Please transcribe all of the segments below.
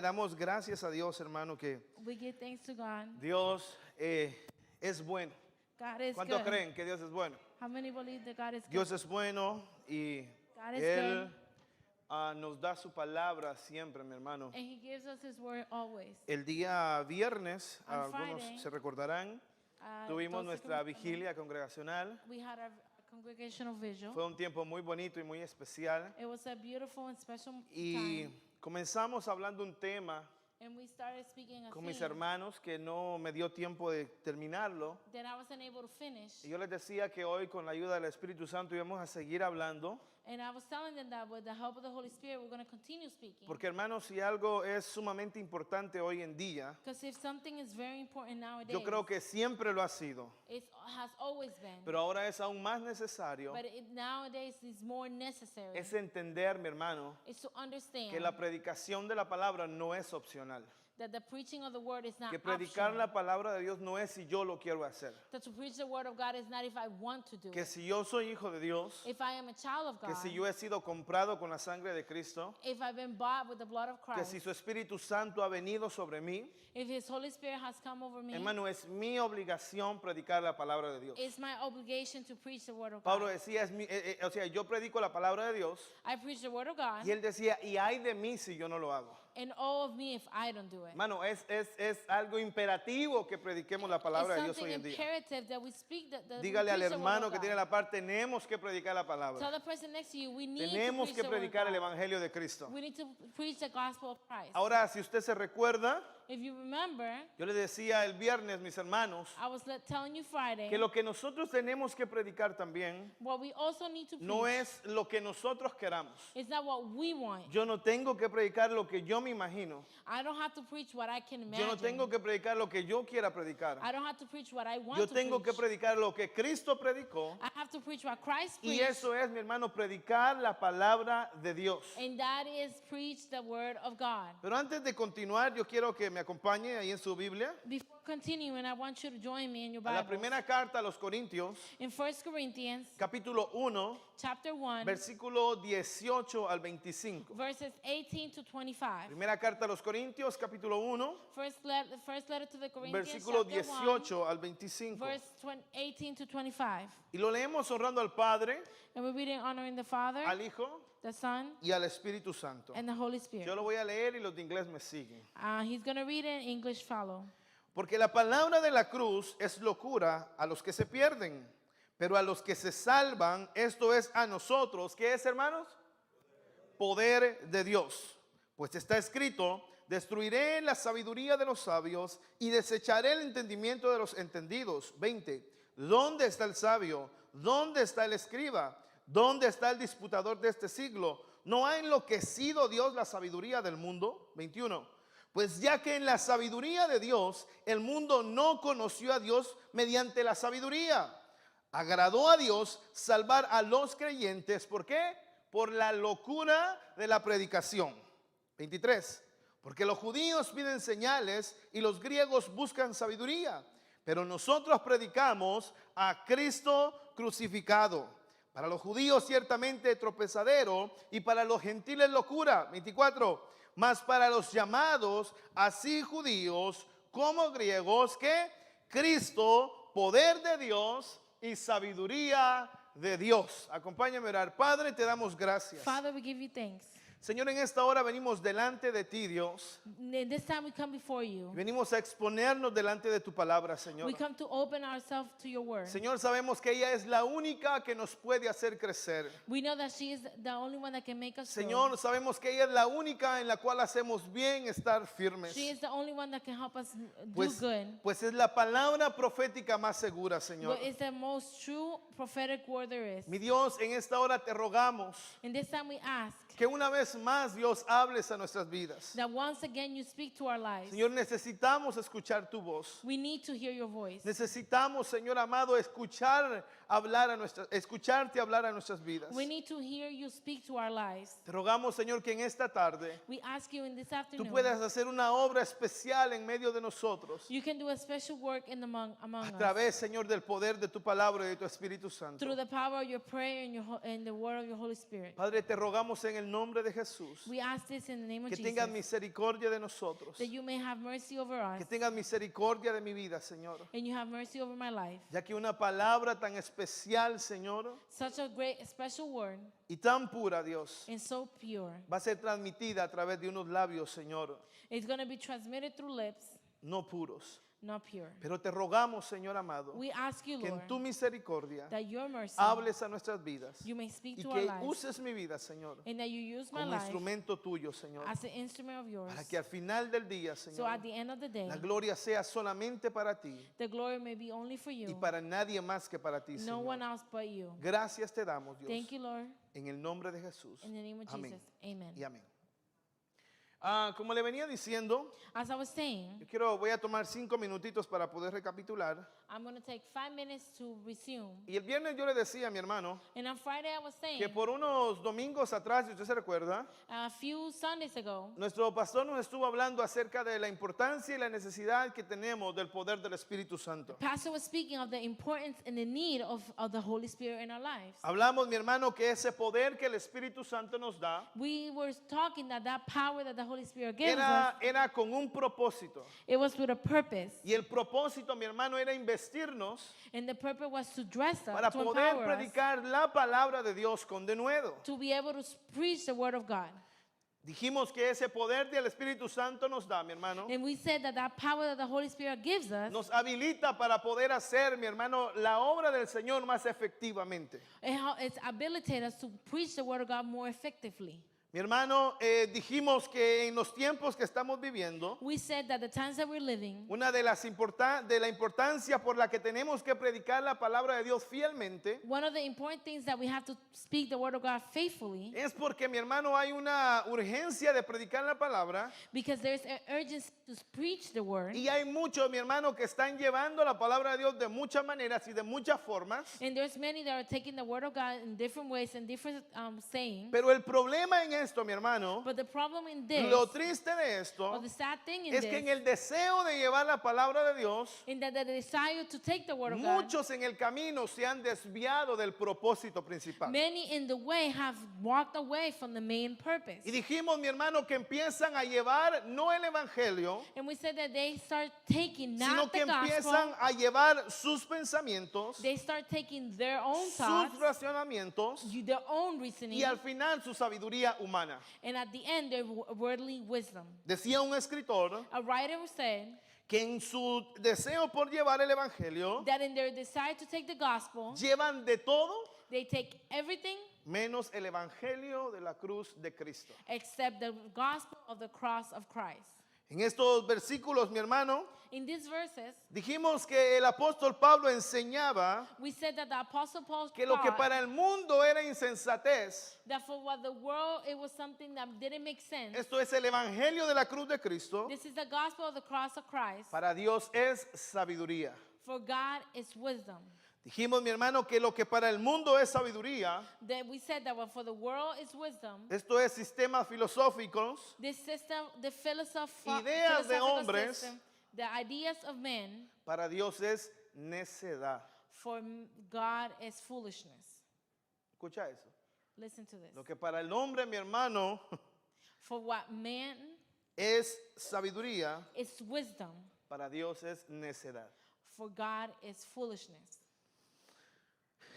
Damos gracias a Dios, hermano, que We give thanks to God. Dios es bueno. God is ¿Cuántos good. creen que Dios es bueno? How many believe that God is good? Dios es bueno y God is Él good. nos da su palabra siempre, mi hermano. And He gives us His word always. El día viernes, On algunos Friday, se recordarán, tuvimos those who nuestra can remember, vigilia congregacional. we had our congregational vigil. Fue un tiempo muy bonito y muy especial. It was a beautiful and special Y time. comenzamos hablando un tema And we started speaking a con mis theme hermanos que no me dio tiempo de terminarlo. that I wasn't able to finish. Y yo les decía que hoy con la ayuda del Espíritu Santo íbamos a seguir hablando. And I was telling them that with the help of the Holy Spirit, we're going to continue speaking. Porque hermanos, si algo es sumamente importante hoy en día, Because if something is very important nowadays, yo creo que siempre lo ha sido, it has always been. pero ahora es aún más necesario, But nowadays it's more necessary. es entender, mi hermano, Is to understand que la predicación de la palabra no es opcional. that the preaching of the word is not Que predicar optional. la palabra de Dios no es si yo lo quiero hacer. That to preach the word of God is not if I want to do Que it. si yo soy hijo de Dios, If I am a child of que God, si yo he sido comprado con la sangre de Cristo, if I've been bought with the blood of que Christ, si su Espíritu Santo ha venido sobre mí, if His Holy Spirit has come over me, hermano, es mi obligación predicar la palabra de Dios. it's my obligation to preach the word of Pablo God. decía, o sea, yo predico la palabra de Dios, I preach the word of God, y él decía, y ay de mí si yo no lo hago. and all of me if I don't do it. Hermano, es algo imperativo que prediquemos la palabra de It's Dios hoy something en día. imperative that we speak we Dígale al preach the word hermano of que God. tiene la par, tenemos que predicar la Tell palabra. the person next to you, we need Tenemos to que preach the word of predicar el God. evangelio de Cristo. We need to preach the gospel of Christ. Ahora, si usted se recuerda, If you remember, yo le decía el viernes, mis hermanos, I was telling you Friday, que lo que nosotros tenemos que predicar también what we also need to preach no es lo que nosotros queramos. is not what we want. Yo no tengo que predicar lo que yo me imagino. I don't have to preach what I can Yo imagine. no tengo que predicar lo que yo quiera predicar. I don't have to preach what I want Yo to tengo que preach. predicar lo que Cristo predicó. I have to preach what Christ Y preached, eso es, mi hermano, predicar la palabra de Dios. and that is preach the word of God. Pero antes de continuar, yo quiero que me acompañe ahí en su Biblia Before continuing, I want you to join me in your a la Bible. primera carta a los Corintios, In 1 Corinthians capítulo 1, chapter 1, versículo 18 al 25. verses 18 to 25. Primera carta a los Corintios, capítulo 1, First letter to the Corinthians, versículo chapter 18 al 25. 1, verse 18 to 25. Y lo leemos honrando al Padre, And we're reading honoring the Father, al Hijo the Son, y al Espíritu Santo. and the Holy Spirit. Yo lo voy a leer y los de inglés me siguen. He's going to read it in English, follow. Porque la palabra de la cruz es locura a los que se pierden, pero a los que se salvan, esto es a nosotros, ¿qué es, hermanos? Poder de Dios. Pues está escrito, destruiré la sabiduría de los sabios y desecharé el entendimiento de los entendidos. 20. ¿Dónde está el sabio? ¿Dónde está el escriba? ¿Dónde está el disputador de este siglo? ¿No ha enloquecido Dios la sabiduría del mundo? 21. Pues ya que en la sabiduría de Dios el mundo no conoció a Dios mediante la sabiduría, agradó a Dios salvar a los creyentes. ¿Por qué? Por la locura de la predicación. 23. Porque los judíos piden señales y los griegos buscan sabiduría, pero nosotros predicamos a Cristo crucificado. Para los judíos ciertamente tropezadero y para los gentiles locura. 24. Mas para los llamados, así judíos como griegos, que Cristo, poder de Dios y sabiduría de Dios. Acompáñame a orar. Padre, te damos gracias. Father, we give you thanks. Señor, en esta hora venimos delante de ti, Dios. This time we come before you. Venimos a exponernos delante de tu palabra, Señor. We come to open ourselves to your word. Señor, sabemos que ella es la única que nos puede hacer crecer. We know that she is the only one that can make us grow. Señor, sabemos que ella es la única en la cual hacemos bien estar firmes. She is the only one that can help us do Pues, good. pues es la palabra profética más segura, Señor. But it's the most true prophetic word there is. Mi Dios, en esta hora te rogamos And this time we ask que una vez más, Dios, hables a nuestras vidas. that once again you speak to our lives. Señor, necesitamos escuchar tu voz. We need to hear your voice. Necesitamos, Señor amado, escucharte hablar a nuestras vidas. We need to hear you speak to our lives. Te rogamos, Señor, que en esta tarde We ask you in this tú afternoon, puedas hacer una obra especial en medio de nosotros. you can do a special work among A us. través, Señor, del poder de tu palabra y de tu Espíritu Santo. Through the power of your prayer and the word of your Holy Spirit. Padre, te rogamos en el nombre de Jesús We ask this in the name of que Jesus, tengas misericordia de nosotros, that you may have mercy over us que tengas misericordia de mi vida, Señor, and you have mercy over my life. ya que una palabra tan especial, Señor, Such a great, special word y tan pura, Dios, and so pure. va a ser transmitida a través de unos labios, Señor, It's going to be transmitted through lips, no puros. not pure. Pero te rogamos, Señor amado, We ask you, que en Lord, tu misericordia that your mercy, hables a nuestras vidas you may speak y to our que lives, uses mi vida, Señor, and that you use my como life instrumento tuyo, Señor, as an instrument of yours. para que al final del día, So Señor, at the end of the day, la gloria sea solamente para ti the glory may be only for y you, para nadie más que para ti, no one Señor. else but you. Gracias te damos, Dios, Thank you, Lord, en el nombre de Jesús. in the name of Amén Jesus. Amen. y amén. Como le venía diciendo, As I was saying, voy a tomar 5 minutitos para poder recapitular. I'm going to take 5 minutes to resume. Y el viernes yo le decía a mi hermano And on Friday, I was saying, que por unos domingos atrás, si usted se recuerda, a few Sundays ago, nuestro pastor nos estuvo hablando acerca de la importancia y la necesidad que tenemos del poder del Espíritu Santo. Pastor was speaking of the importance and the need of the Holy Spirit in our lives. Hablamos, mi hermano, que ese poder que el Espíritu Santo nos da We were talking that power that the Holy Spirit gives us, era con un propósito. it was with a purpose. Y el propósito, mi hermano, era investirnos And the purpose was to dress us, para to poder empower us, predicar la palabra de Dios con denuedo. to be able to preach the Word of God. Dijimos que ese poder del Espíritu Santo nos da, mi hermano. And we said that power that the Holy Spirit gives us, Nos habilita para poder hacer, mi hermano, la obra del Señor más efectivamente. it's habilitated us to preach the Word of God more effectively. Mi hermano, dijimos que en los tiempos que estamos viviendo, We said that the times that we're living, una de la importancia por la que tenemos que predicar la palabra de Dios fielmente, one of the important things that we have to speak the Word of God faithfully, es porque, mi hermano, hay una urgencia de predicar la palabra because there's an urgency to preach the Word. y hay muchos, mi hermano, que están llevando la palabra de Dios de muchas maneras y de muchas formas. And there's many that are taking the Word of God in different ways and different sayings. Pero el problema en esto, mi hermano, But the problem in this, lo triste de or esto, the sad thing in es que en this, el deseo de llevar la palabra de Dios, in that the desire to take the Word of God, muchos en el camino se han desviado del propósito principal. many in the way have walked away from the main purpose. Y dijimos, mi hermano, que empiezan a llevar no el evangelio, And we said that they start taking sino not que the empiezan gospel, a llevar sus pensamientos, they start taking their own sus thoughts, racionamientos their own reasoning, y al final su sabiduría humana. and at the end their worldly wisdom. Decía un escritor A writer said que en su deseo por llevar el evangelio, that in their desire to take the gospel, llevan de todo they take everything menos el evangelio de la cruz de Cristo. except the gospel of the cross of Christ. En estos versículos, mi hermano, In these verses, dijimos que el apóstol Pablo enseñaba we said that the Apostle Paul que lo que taught para el mundo era insensatez, that for what the world, it was something that didn't make sense. esto es el evangelio de la cruz de Cristo, This is the gospel of the cross of Christ. para Dios es sabiduría. For God is wisdom. Dijimos, mi hermano, que lo que para el mundo es sabiduría, That we said that what for the world is wisdom. esto es sistemas filosóficos, This system, the Ideas de philosophical hombres. system, the ideas of men, para Dios es necedad. for God is foolishness. Escucha eso. Listen to this. Lo que para el hombre, mi hermano, For what man es sabiduría, is wisdom, para Dios es necedad. for God is foolishness.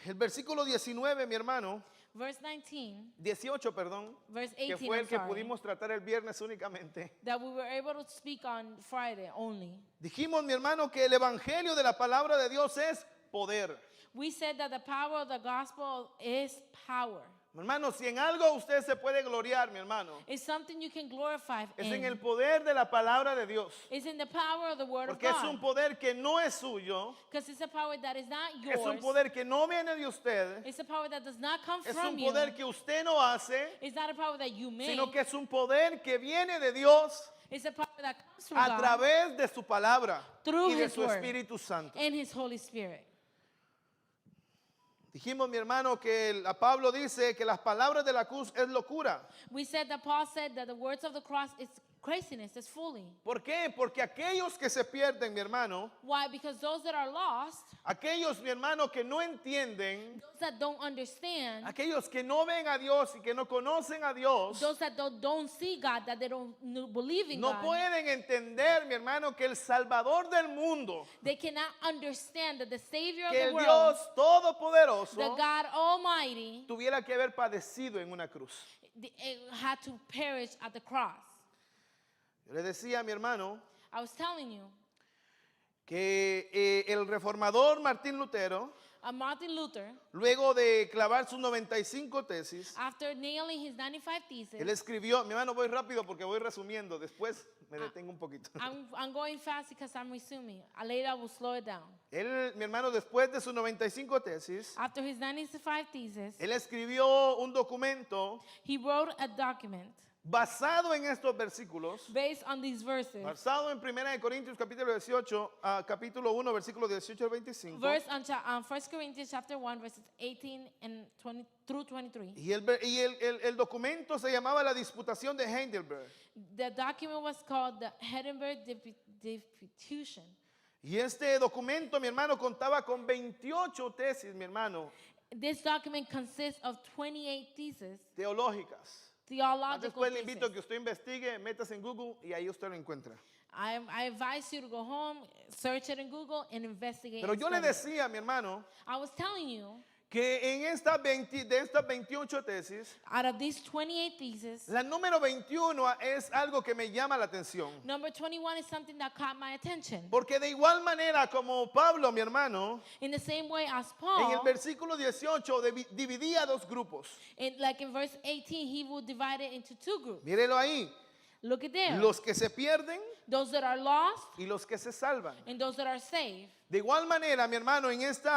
El versículo 19, mi hermano, Verse 19, 18, perdón, verse que 18, fue el I'm que sorry, pudimos tratar el viernes únicamente. that we were able to speak on Friday only. Dijimos, mi hermano, que el evangelio de la palabra de Dios es poder. We said that the power of the gospel is power. Mi hermano, si en algo usted se puede gloriar, mi hermano, It's something you can glorify es en in. el poder de la palabra de Dios. It's in the power of the word Porque of es un God. poder que no es suyo, Because it's a power that is not es un yours. poder que no viene de usted, It's a power that does not come es from un you. poder que usted no hace, It's not a power that you make. sino que es un poder que viene de Dios It's a power that comes from a God través de su palabra through y de His su word Espíritu Santo. and His Holy Spirit. Dijimos, mi hermano, que a Pablo dice que las palabras de la cruz es locura. We said that Paul said that the words of the cross is craziness is fully. ¿Por qué? Porque aquellos que se pierden, mi hermano, Why? Because those that are lost, aquellos, mi hermano, que no entienden, those that don't understand, aquellos que no ven a Dios y que no conocen a Dios, those that don't see God, that they don't believe in no God, pueden entender, mi hermano, que el Salvador del mundo, they cannot understand that the Savior of que the el world, Dios the Todopoderoso, God Almighty, tuviera que haber padecido en una cruz. had to perish at the cross. Yo le decía a mi hermano I was telling you, que el reformador Martín Lutero, Martin Luther, luego de clavar sus 95 tesis, after nailing his 95 thesis, él escribió, mi hermano, voy rápido porque voy resumiendo, después me detengo un poquito. I'm going fast because I'm resuming. Later I will slow it down. Él, mi hermano, después de sus 95 tesis, After his 95 thesis, él escribió un documento he wrote a document basado en estos versículos, based on these verses. basado en 1 de Corintios capítulo 18, capítulo 1, versículo 18 al 25. Verse on 1 Corinthians chapter 1, verses 18 and 20 through 23. Y el documento se llamaba La Disputación de Heidelberg. The document was called the Edinburgh Disputation. Y este documento, mi hermano, contaba con 28 tesis, mi hermano, This document consists of 28 theses, teológicas. theological Después le invito a theses. que usted investigue, métase en Google y ahí usted lo encuentra. I advise you to go home, search it in Google, and investigate. Pero and yo le study it. decía, mi hermano, I was telling you, que en de estas 28 tesis, out of these 28 theses, la número 21 es algo que me llama la atención. number 21 is something that caught my attention. Porque de igual manera como Pablo, mi hermano, In the same way as en el Paul, versículo 18 dividía dos grupos. like in verse 18, he will divide it into two groups. Mírelo ahí, Look at there. los que se pierden Those that are lost y los que se salvan. and those that are saved. De igual manera, mi hermano, en este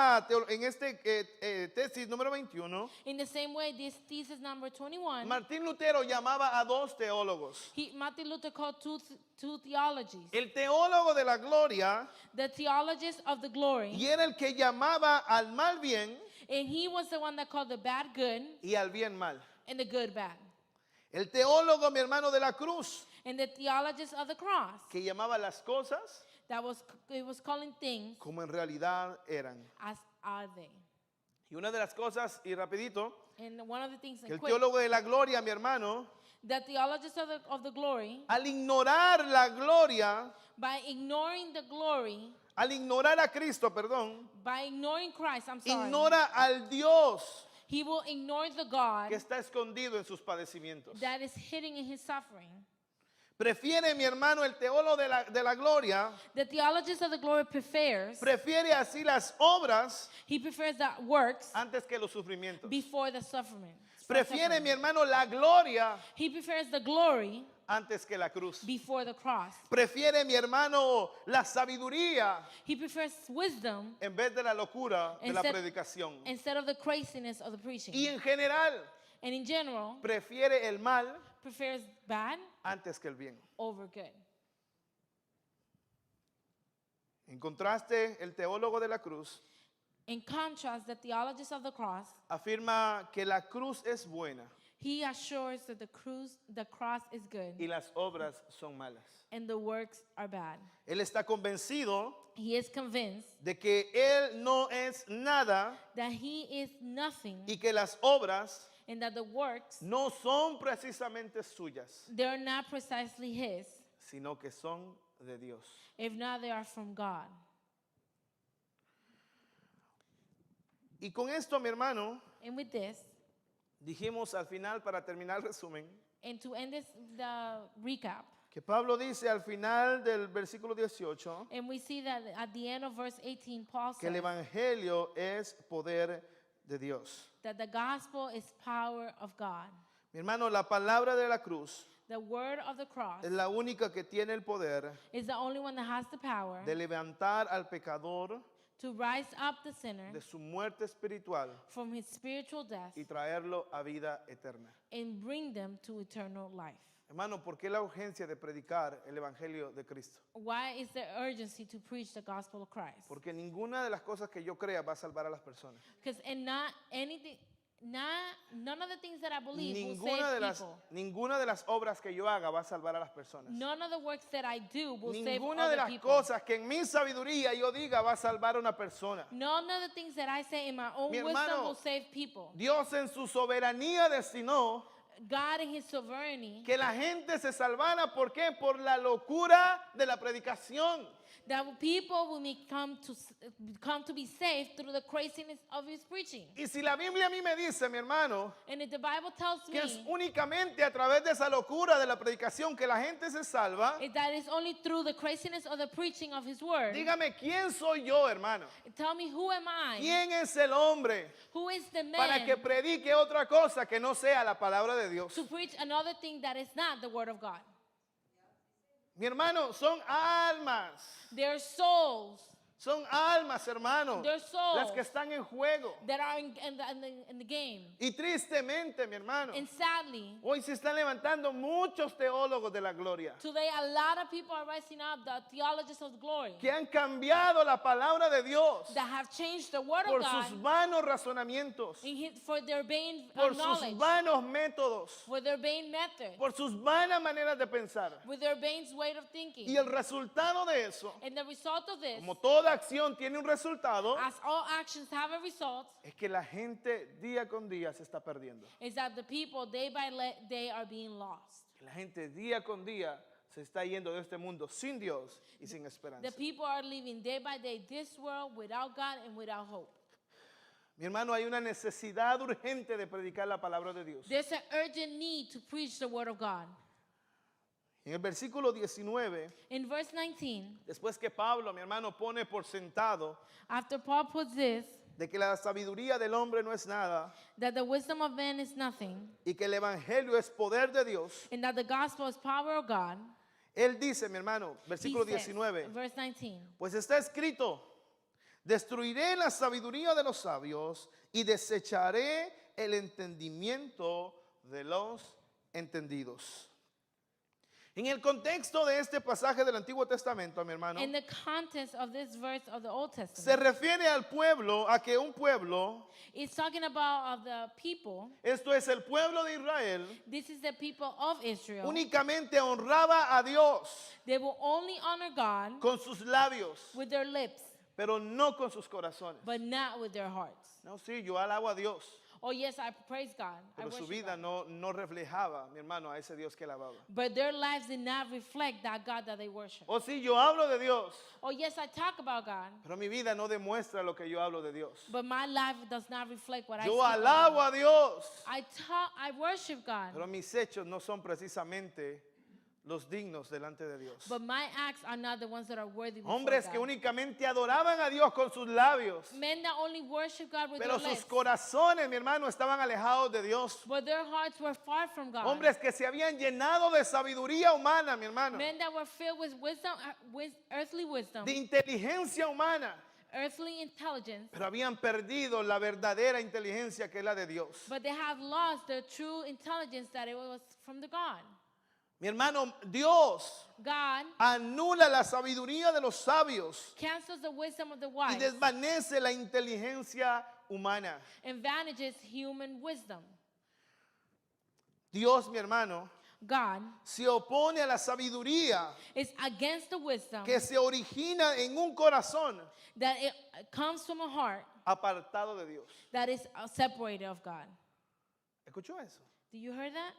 tesis número 21, In the same way, this thesis number 21, Martín Lutero llamaba a dos teólogos. Martin Luther called two theologies. El teólogo de la gloria, The theologist of the glory, y era el que llamaba al mal bien and he was the one that called the bad good y al bien mal. and the good bad. El teólogo, mi hermano, de la cruz, And the theologist of the cross, que llamaba las cosas it was calling things como en realidad eran. as are they. Y una de las cosas, y rapidito, And one of the things, que el quick, teólogo de la gloria, mi hermano, the theologist of the glory, al ignorar la gloria, by ignoring the glory, al ignorar a Cristo, perdón, by ignoring Christ, I'm sorry, ignora al Dios he will ignore the God que está escondido en sus padecimientos. that is hidden in his suffering. Prefiere, mi hermano, el teólogo de la gloria, The theologist of the glory prefiere así las obras he prefers the works antes que los sufrimientos. before the suffering. Prefiere, mi hermano, la gloria He prefers the glory antes que la cruz. before the cross. Prefiere, mi hermano, la sabiduría He prefers wisdom en vez de la locura de la Instead- predicación. instead of the craziness of the preaching. Y en general, And in general, prefiere el mal prefers bad antes que el bien. over good. En contraste, el teólogo de la cruz In contrast, the theologist of the cross, afirma que la cruz es buena he assures that the cross is good y las obras son malas. and the works are bad. Él está convencido He is convinced de que él no es nada that he is nothing y que las obras and that the works, no son precisamente suyas, they're not precisely his, sino que son de Dios. if not they are from God. Y con esto, mi hermano, And with this, dijimos al final, para terminar el resumen, and to end the recap, que Pablo dice al final del versículo 18 and we see that at the end of verse 18, Paul que el says evangelio es poder de Dios. that the gospel is power of God. Mi hermano, la palabra de la cruz The word of the cross es la única que tiene el poder is the only one that has the power de levantar al pecador to rise up the sinner de su muerte espiritual from his spiritual death y traerlo a vida eterna. and bring them to eternal life. Hermano, ¿por qué la urgencia de predicar el evangelio de Cristo? Why is there urgency to preach the gospel of Christ? Porque ninguna de las cosas que yo crea va a salvar a las personas. Because and not anything, None of the things that I believe will Ninguna de save las, people. ninguna de las obras que yo haga va a salvar a las personas. None of the works that I do will save Ninguna de other las people. cosas que en mi sabiduría yo diga va a salvar a una persona. None of the things that I say in my own Mi wisdom hermano, will save people. Dios en su soberanía destinó God in His sovereignty, que la gente se salvara. ¿Por qué? Por la locura de la predicación. that people will come to be saved through the craziness of His preaching. Y si la Biblia a mí me dice, mi hermano, And if the Bible tells que es me únicamente a través de esa locura de la predicación que la gente se salva, that it's only through the craziness of the preaching of His word, dígame, ¿quién soy yo, hermano? tell me, who am I? ¿Quién es el hombre Who is the para que man predique otra cosa que no sea la palabra de Dios? to preach another thing that is not the word of God? Mi hermano, son almas. Their souls Son almas, hermano, Their souls. las que están en juego. that are in the game. Y tristemente, mi hermano, And sadly, hoy se están levantando muchos teólogos de la gloria today a lot of people are rising up, the theologists of glory, que han cambiado la palabra de Dios that have changed the word por of God sus vanos razonamientos, for their vain por sus knowledge, vanos métodos, for their vain method, por sus vanas maneras de pensar. with their vain way of thinking. Y el resultado de eso, And the result of this, como toda acción tiene un resultado, as all actions have a result, es que la gente día con día se está perdiendo. is that the people day by day are being lost. Que la gente día con día se está yendo de este mundo sin Dios y sin esperanza. The people are living day by day this world without God and without hope. Mi hermano, hay una necesidad urgente de predicar la palabra de Dios. There's an urgent need to preach the word of God. En el versículo 19, In verse 19, después que Pablo, mi hermano, pone por sentado after Paul puts this, de que la sabiduría del hombre no es nada that the wisdom of man is nothing, y que el evangelio es poder de Dios, and that the gospel is power of God, él dice, mi hermano, he versículo says, 19, verse 19, pues está escrito, destruiré la sabiduría de los sabios y desecharé el entendimiento de los entendidos. En el contexto de este pasaje del Antiguo Testamento, mi hermano, in the context of this verse of the Old se Testament, refiere al pueblo, a que un pueblo, it's talking about of the people. esto es el pueblo de Israel, This is the people of Israel. únicamente honraba a Dios They will only honor God con sus labios, with their lips, pero no con sus corazones. but not with their hearts. No, sí, yo alabo a Dios, Oh yes, I praise God. I pero su worship vida God. no reflejaba, mi hermano, a ese Dios que alababa. But their lives did not reflect that God that they worship. Oh, sí, yo hablo de Dios, Oh yes, I talk about God, pero mi vida no demuestra lo que yo hablo de Dios. but my life does not reflect what I Yo speak alabo about. a Dios, I worship God, pero mis hechos no son precisamente los dignos delante de Dios. but my acts are not the ones that are worthy before Hombres que God. únicamente adoraban a Dios con sus labios, Men that only worship God with pero their sus lips, corazones, mi hermano, estaban alejados de Dios. but their hearts were far from God. Hombres que se habían llenado de sabiduría humana, mi hermano, Men that were filled with wisdom, with earthly wisdom, de inteligencia humana, earthly intelligence, pero habían perdido la verdadera inteligencia que es la de Dios. but they have lost the true intelligence that it was from the God. Mi hermano, Dios God anula la sabiduría de los sabios cancels the wisdom of the y wise desvanece la inteligencia humana. and vanishes human wisdom. Dios, mi hermano, God se opone a la sabiduría is against the wisdom que se origina en un corazón that it comes from a heart apartado de Dios. that is separated of God. ¿Escuchó eso? Do you hear that?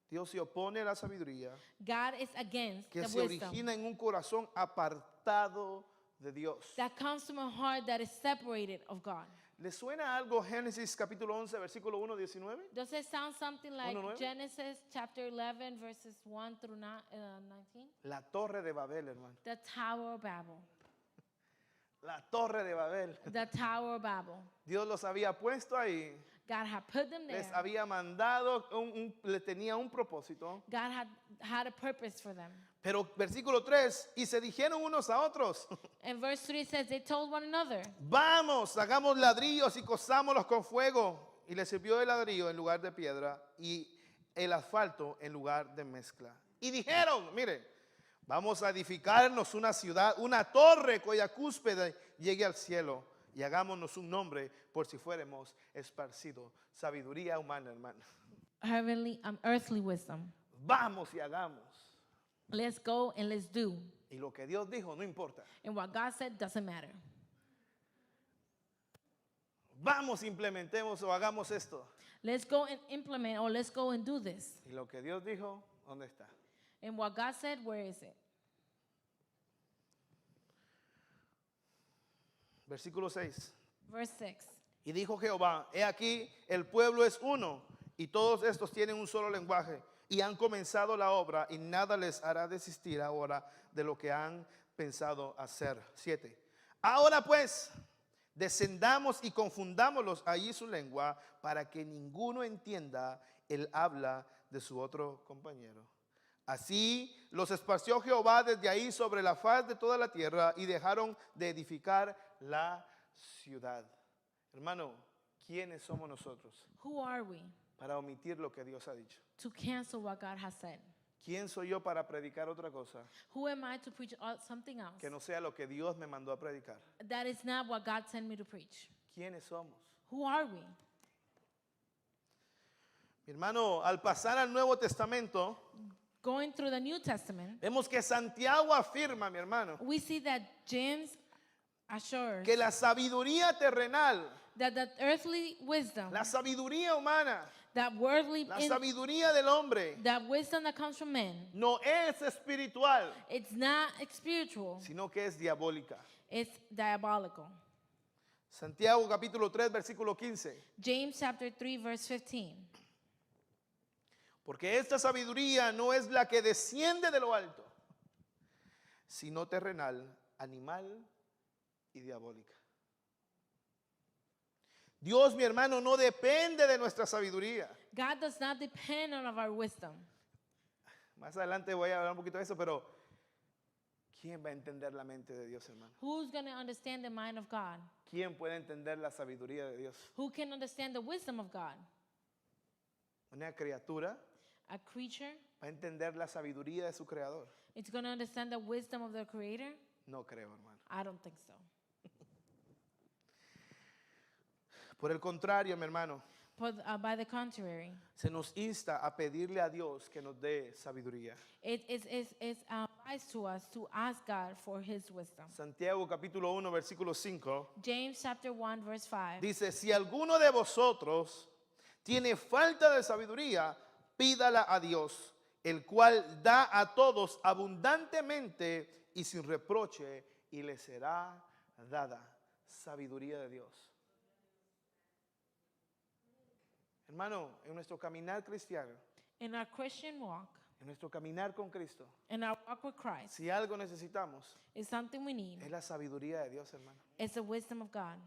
Dios se opone a la sabiduría God is against que the se wisdom origina en un corazón apartado de Dios. that comes from a heart that is separated of God. ¿Le suena algo Génesis capítulo 11, versículo 1, 19? Does it sound something like 1:9? Genesis chapter 11 verses 1 through 19? La torre de Babel, hermano. The Tower of Babel. La torre de Babel. The Tower of Babel. Dios los había puesto ahí. God had put them there. Les había mandado, le tenía un propósito. God had a purpose for them. Pero versículo 3, y se dijeron unos a otros, And verse 3 says they told one another, vamos, hagamos ladrillos y cosámoslos con fuego. Y le sirvió el ladrillo en lugar de piedra y el asfalto en lugar de mezcla. Y dijeron, mire, vamos a edificarnos una ciudad, una torre cuya cúspide llegue al cielo y hagámonos un nombre por si fuéramos esparcidos. Sabiduría humana, hermano. Heavenly, earthly wisdom. Vamos y hagamos. Let's go and let's do. Y lo que Dios dijo no importa. And what God said doesn't matter. Vamos, implementemos o hagamos esto. Let's go and implement, or let's go and do this. Y lo que Dios dijo, ¿dónde está? And what God said, where is it? Versículo 6. Verse 6. Y dijo Jehová, he aquí, el pueblo es uno, y todos estos tienen un solo lenguaje, y han comenzado la obra, y nada les hará desistir ahora de lo que han pensado hacer. 7. Ahora pues, descendamos y confundámoslos allí su lengua, para que ninguno entienda el habla de su otro compañero. Así los esparció Jehová desde ahí sobre la faz de toda la tierra, y dejaron de edificar la ciudad. Hermano, ¿quiénes somos nosotros Who are we para omitir lo que Dios ha dicho? to cancel what God has said? ¿Quién soy yo para predicar otra cosa Who am I to preach something else que no sea lo que Dios me mandó a predicar? that is not what God sent me to preach? ¿Quiénes somos? Who are we? Mi hermano, al pasar al Nuevo Testamento, Going through the New Testament, vemos que Santiago afirma, mi hermano, we see that James assures que la sabiduría terrenal, that the earthly wisdom, la sabiduría humana, that worldly, la sabiduría del hombre, that wisdom that comes from men, no es espiritual, it's not spiritual, sino que es diabólica. it's diabolical. Santiago capítulo 3, versículo 15. James chapter 3, verse 15. Porque esta sabiduría no es la que desciende de lo alto, sino terrenal, animal y diabólica. Dios, mi hermano, no depende de nuestra sabiduría. God does not depend on our wisdom. Más adelante voy a hablar un poquito de eso, pero ¿quién va a entender la mente de Dios, hermano? Who's going to understand the mind of God? ¿Quién puede entender la sabiduría de Dios? Who can understand the wisdom of God? Una criatura A creature, va a entender la sabiduría de su creador. it's going to understand the wisdom of the creator? No creo, hermano. I don't think so. Por el contrario, mi hermano, But, by the contrary, se nos insta a pedirle a Dios que nos dé sabiduría. it's advised to us to ask God for his wisdom. Santiago capítulo 1, versículo 5, James chapter 1, verse 5. dice, si alguno de vosotros tiene falta de sabiduría, pídala a Dios, el cual da a todos abundantemente y sin reproche, y le será dada. Sabiduría de Dios. Hermano, en nuestro caminar cristiano, In our Christian walk, en nuestro caminar con Cristo, in our walk with Christ, si algo necesitamos, it's something we need. es la sabiduría de Dios, hermano. It's the wisdom of God.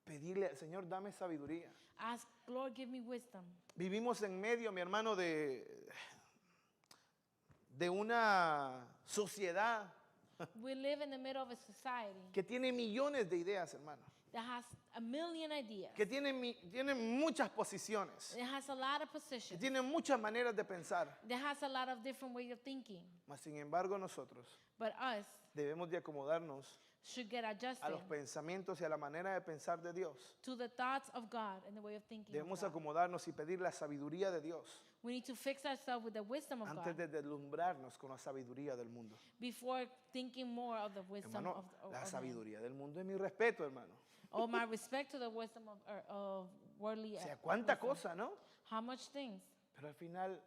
Pedirle, Señor, dame sabiduría. Ask, Lord, give me wisdom. Vivimos en medio, mi hermano, de una sociedad We live in the middle of a society que tiene millones de ideas, hermano. that has a million ideas. Que tiene muchas posiciones. It has a lot of Que positions. tiene muchas maneras de pensar. It has a lot of different ways of thinking. Mas, sin embargo, nosotros But us debemos de acomodarnos should get a adjusted los pensamientos y a la manera de pensar de Dios. to the thoughts of God and the way of thinking of Debemos God. acomodarnos y pedir la sabiduría de Dios We need to fix ourselves with the wisdom of antes God de deslumbrarnos con la sabiduría del mundo. before thinking more of the wisdom Hermano, of la man. sabiduría del mundo es mi respeto, hermano. Oh, my respect to the wisdom of worldly O sea, cuánta wisdom. cosa, ¿no? How much things. Pero al final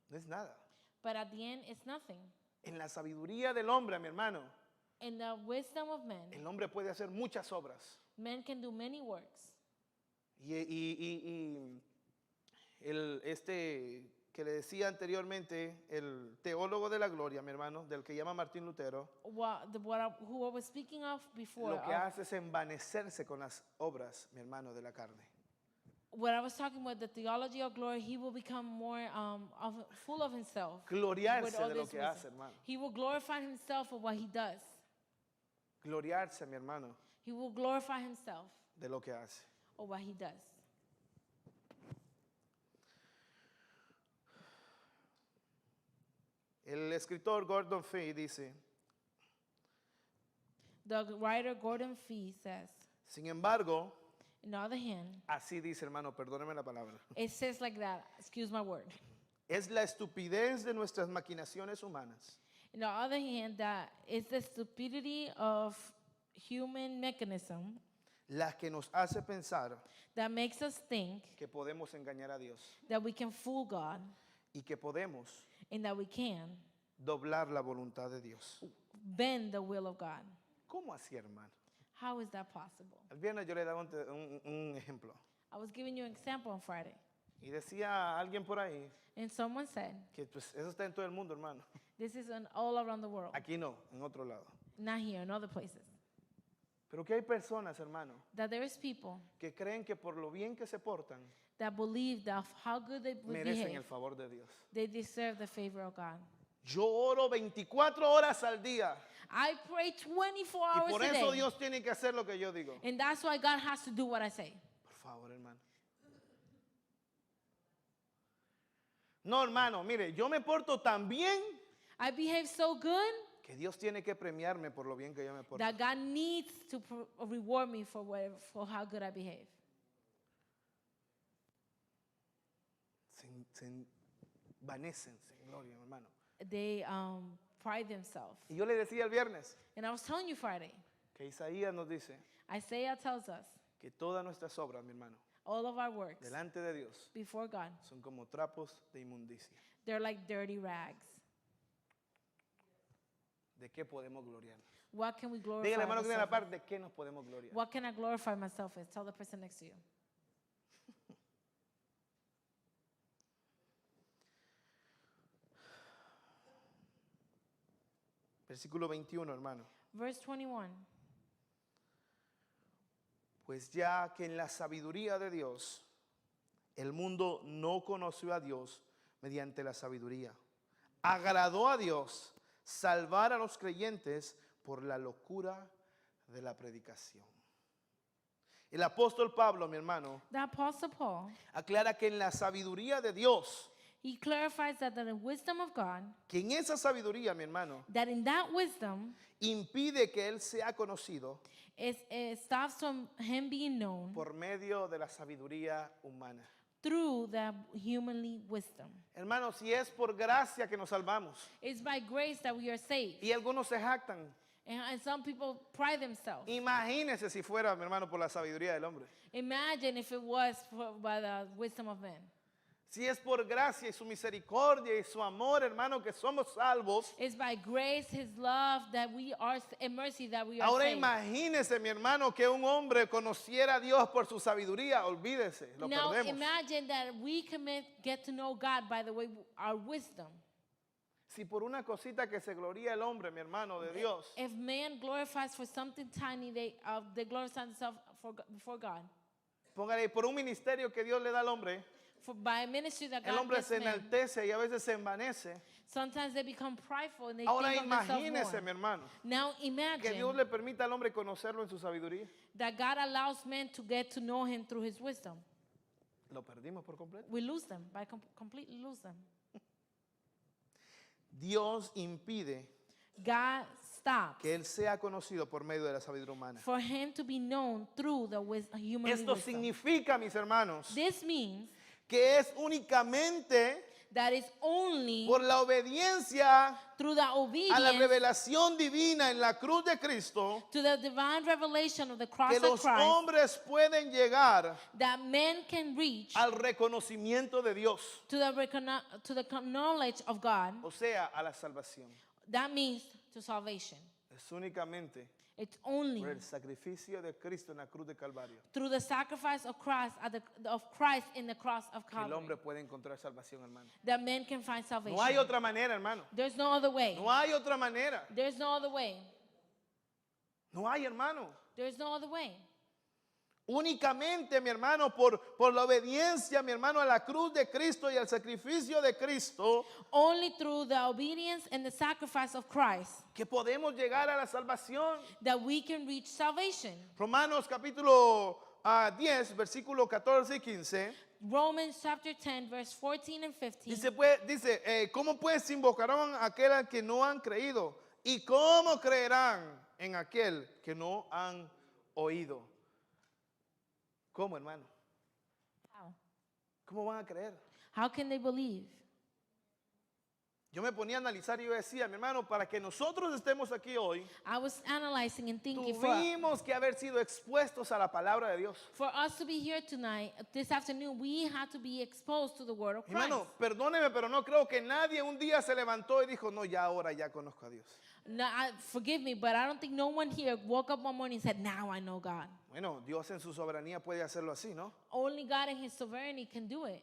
no es nada. But at the end, it's nothing. En la sabiduría del hombre, mi hermano, In the wisdom of men, el hombre puede hacer muchas obras. men can do many works. Y este que le decía anteriormente, el teólogo de la gloria, mi hermano, del que llama Martín Lutero, Who I was speaking of before, lo que hace es envanecerse con las obras, mi hermano, de la carne. what I was talking about, the theology of glory, he will become more full of himself. with Gloriarse all de lo this que wisdom. hace, hermano. He will glorify himself for what he does. Gloriarse, mi hermano, He will glorify himself de lo que hace. for what he does. El escritor Gordon Fee dice, The writer Gordon Fee says, Sin embargo, On the other hand, así dice, hermano, perdóneme la palabra. it says like that, excuse my word. Es la estupidez de nuestras maquinaciones humanas On the other hand, that is the stupidity of human mechanism la que nos hace pensar that makes us think que podemos engañar a Dios that we can fool God y que podemos and that we can doblar la voluntad de Dios. bend the will of God. ¿Cómo así, hermano? How is that possible? El viernes yo le daba un ejemplo I was giving you an example on Friday, y decía alguien por ahí and someone said, que pues, eso está en todo el mundo, hermano. this is all around the world, Aquí no, en otro lado. not here, in other places. Pero que hay personas, hermano, That there is people que creen que por lo bien que se portan that believe that how good they merecen behave, el favor de Dios. they deserve the favor of God. Yo oro 24 horas al día I pray 24 y hours por a eso day, Dios tiene que hacer lo que yo digo. and that's why God has to do what I say. Por favor, hermano. No, hermano, mire, yo me porto tan bien I behave so good que Dios tiene que premiarme por lo bien que yo me porto. that God needs to reward me for how good I behave. Se envanecen, se glorian, hermano. They pride themselves. Y yo le decía el viernes And I was telling you Friday, que Isaías nos dice Isaiah tells us que todas nuestras obras, mi hermano, all of our works delante de Dios before God, son como trapos de inmundicia. they're like dirty rags. ¿De qué podemos gloriarnos? What can we glorify Dígale, hermano, que tiene la ourselves parte, ¿de qué nos podemos gloriar? with? What can I glorify myself with? Tell the person next to you. Versículo 21, hermano. Verse 21. Pues ya que en la sabiduría de Dios el mundo no conoció a Dios mediante la sabiduría, agradó a Dios salvar a los creyentes por la locura de la predicación. El apóstol Pablo, mi hermano, The Apostle Paul, aclara que en la sabiduría de Dios, he clarifies that the wisdom of God, que en esa sabiduría, mi hermano, that in that wisdom, impide que Él sea conocido it stops from him being known por medio de la sabiduría humana. through the humanly wisdom. Hermano, si es por gracia que nos salvamos, It's by grace that we are saved. y algunos se jactan, And some people pride themselves. imagínese si fuera, mi hermano, por la sabiduría del hombre. Imagine if it was by the wisdom of men. Si es por gracia y su misericordia y su amor, hermano, que somos salvos. It's by grace, His love, that we are, and mercy that we are Ahora saved. imagínese, mi hermano, que un hombre conociera a Dios por su sabiduría. Olvídese, lo Now perdemos. imagine that we get to know God by the way our wisdom. Si por una cosita que se gloría el hombre, mi hermano, de Dios, If man glorifies for something tiny, they glorify themselves before God. póngale, por un ministerio que Dios le da al hombre, For by a ministry that el God hombre gives se man, enaltece y a veces se envanece. sometimes they become prideful and they Ahora think of themselves imagínese, more. mi hermano, Now que imagine Dios le permita al hombre conocerlo en su sabiduría. that God allows men to get to know Him through His wisdom. Lo perdimos por completo. We lose them, completely lose them. Dios impide God stops que Él sea conocido por medio de la sabiduría humana. for Him to be known through the human Esto wisdom. significa, mis hermanos, This means que es únicamente that it's only por la obediencia through the a la obedience revelación divina en la cruz de Cristo to the divine revelation of the cross que of los Christ hombres pueden llegar that men can reach al reconocimiento de Dios, to the knowledge of God. o sea, a la salvación. That means to salvation. Es únicamente It's only por el sacrificio de Cristo en la cruz de Calvario through the sacrifice of Christ in the cross of que el Calvary hombre puede encontrar salvación, hermano. that men can find salvation. No hay otra manera, hermano. There's no other way. No hay otra manera. There's no other way. No hay, hermano. There's no other way. Únicamente, mi hermano, por la obediencia, mi hermano, a la cruz de Cristo y al sacrificio de Cristo, Only through the obedience and the sacrifice of Christ que podemos llegar a la salvación. that we can reach salvation. Romanos capítulo 10, versículo 14 y 15, Romans chapter 10, verse 14 and 15. dice, ¿cómo pues invocarán a aquel al que no han creído? ¿Y cómo creerán en aquel que no han oído? ¿Cómo, hermano? How? ¿Cómo van a creer? How can they believe? Yo me ponía a analizar y yo decía, mi hermano, para que nosotros estemos aquí hoy, I was analyzing and thinking tuvimos que haber sido expuestos a la palabra de Dios. for us to be here tonight, this afternoon, we had to be exposed to the word of Mi Christ. hermano, perdóneme, pero no creo que nadie un día se levantó y dijo, no, ya ahora ya conozco a Dios. No, forgive me, but I don't think no one here woke up one morning and said, now I know God. Bueno, Dios en su soberanía puede hacerlo así, ¿no? Only God in his sovereignty can do it.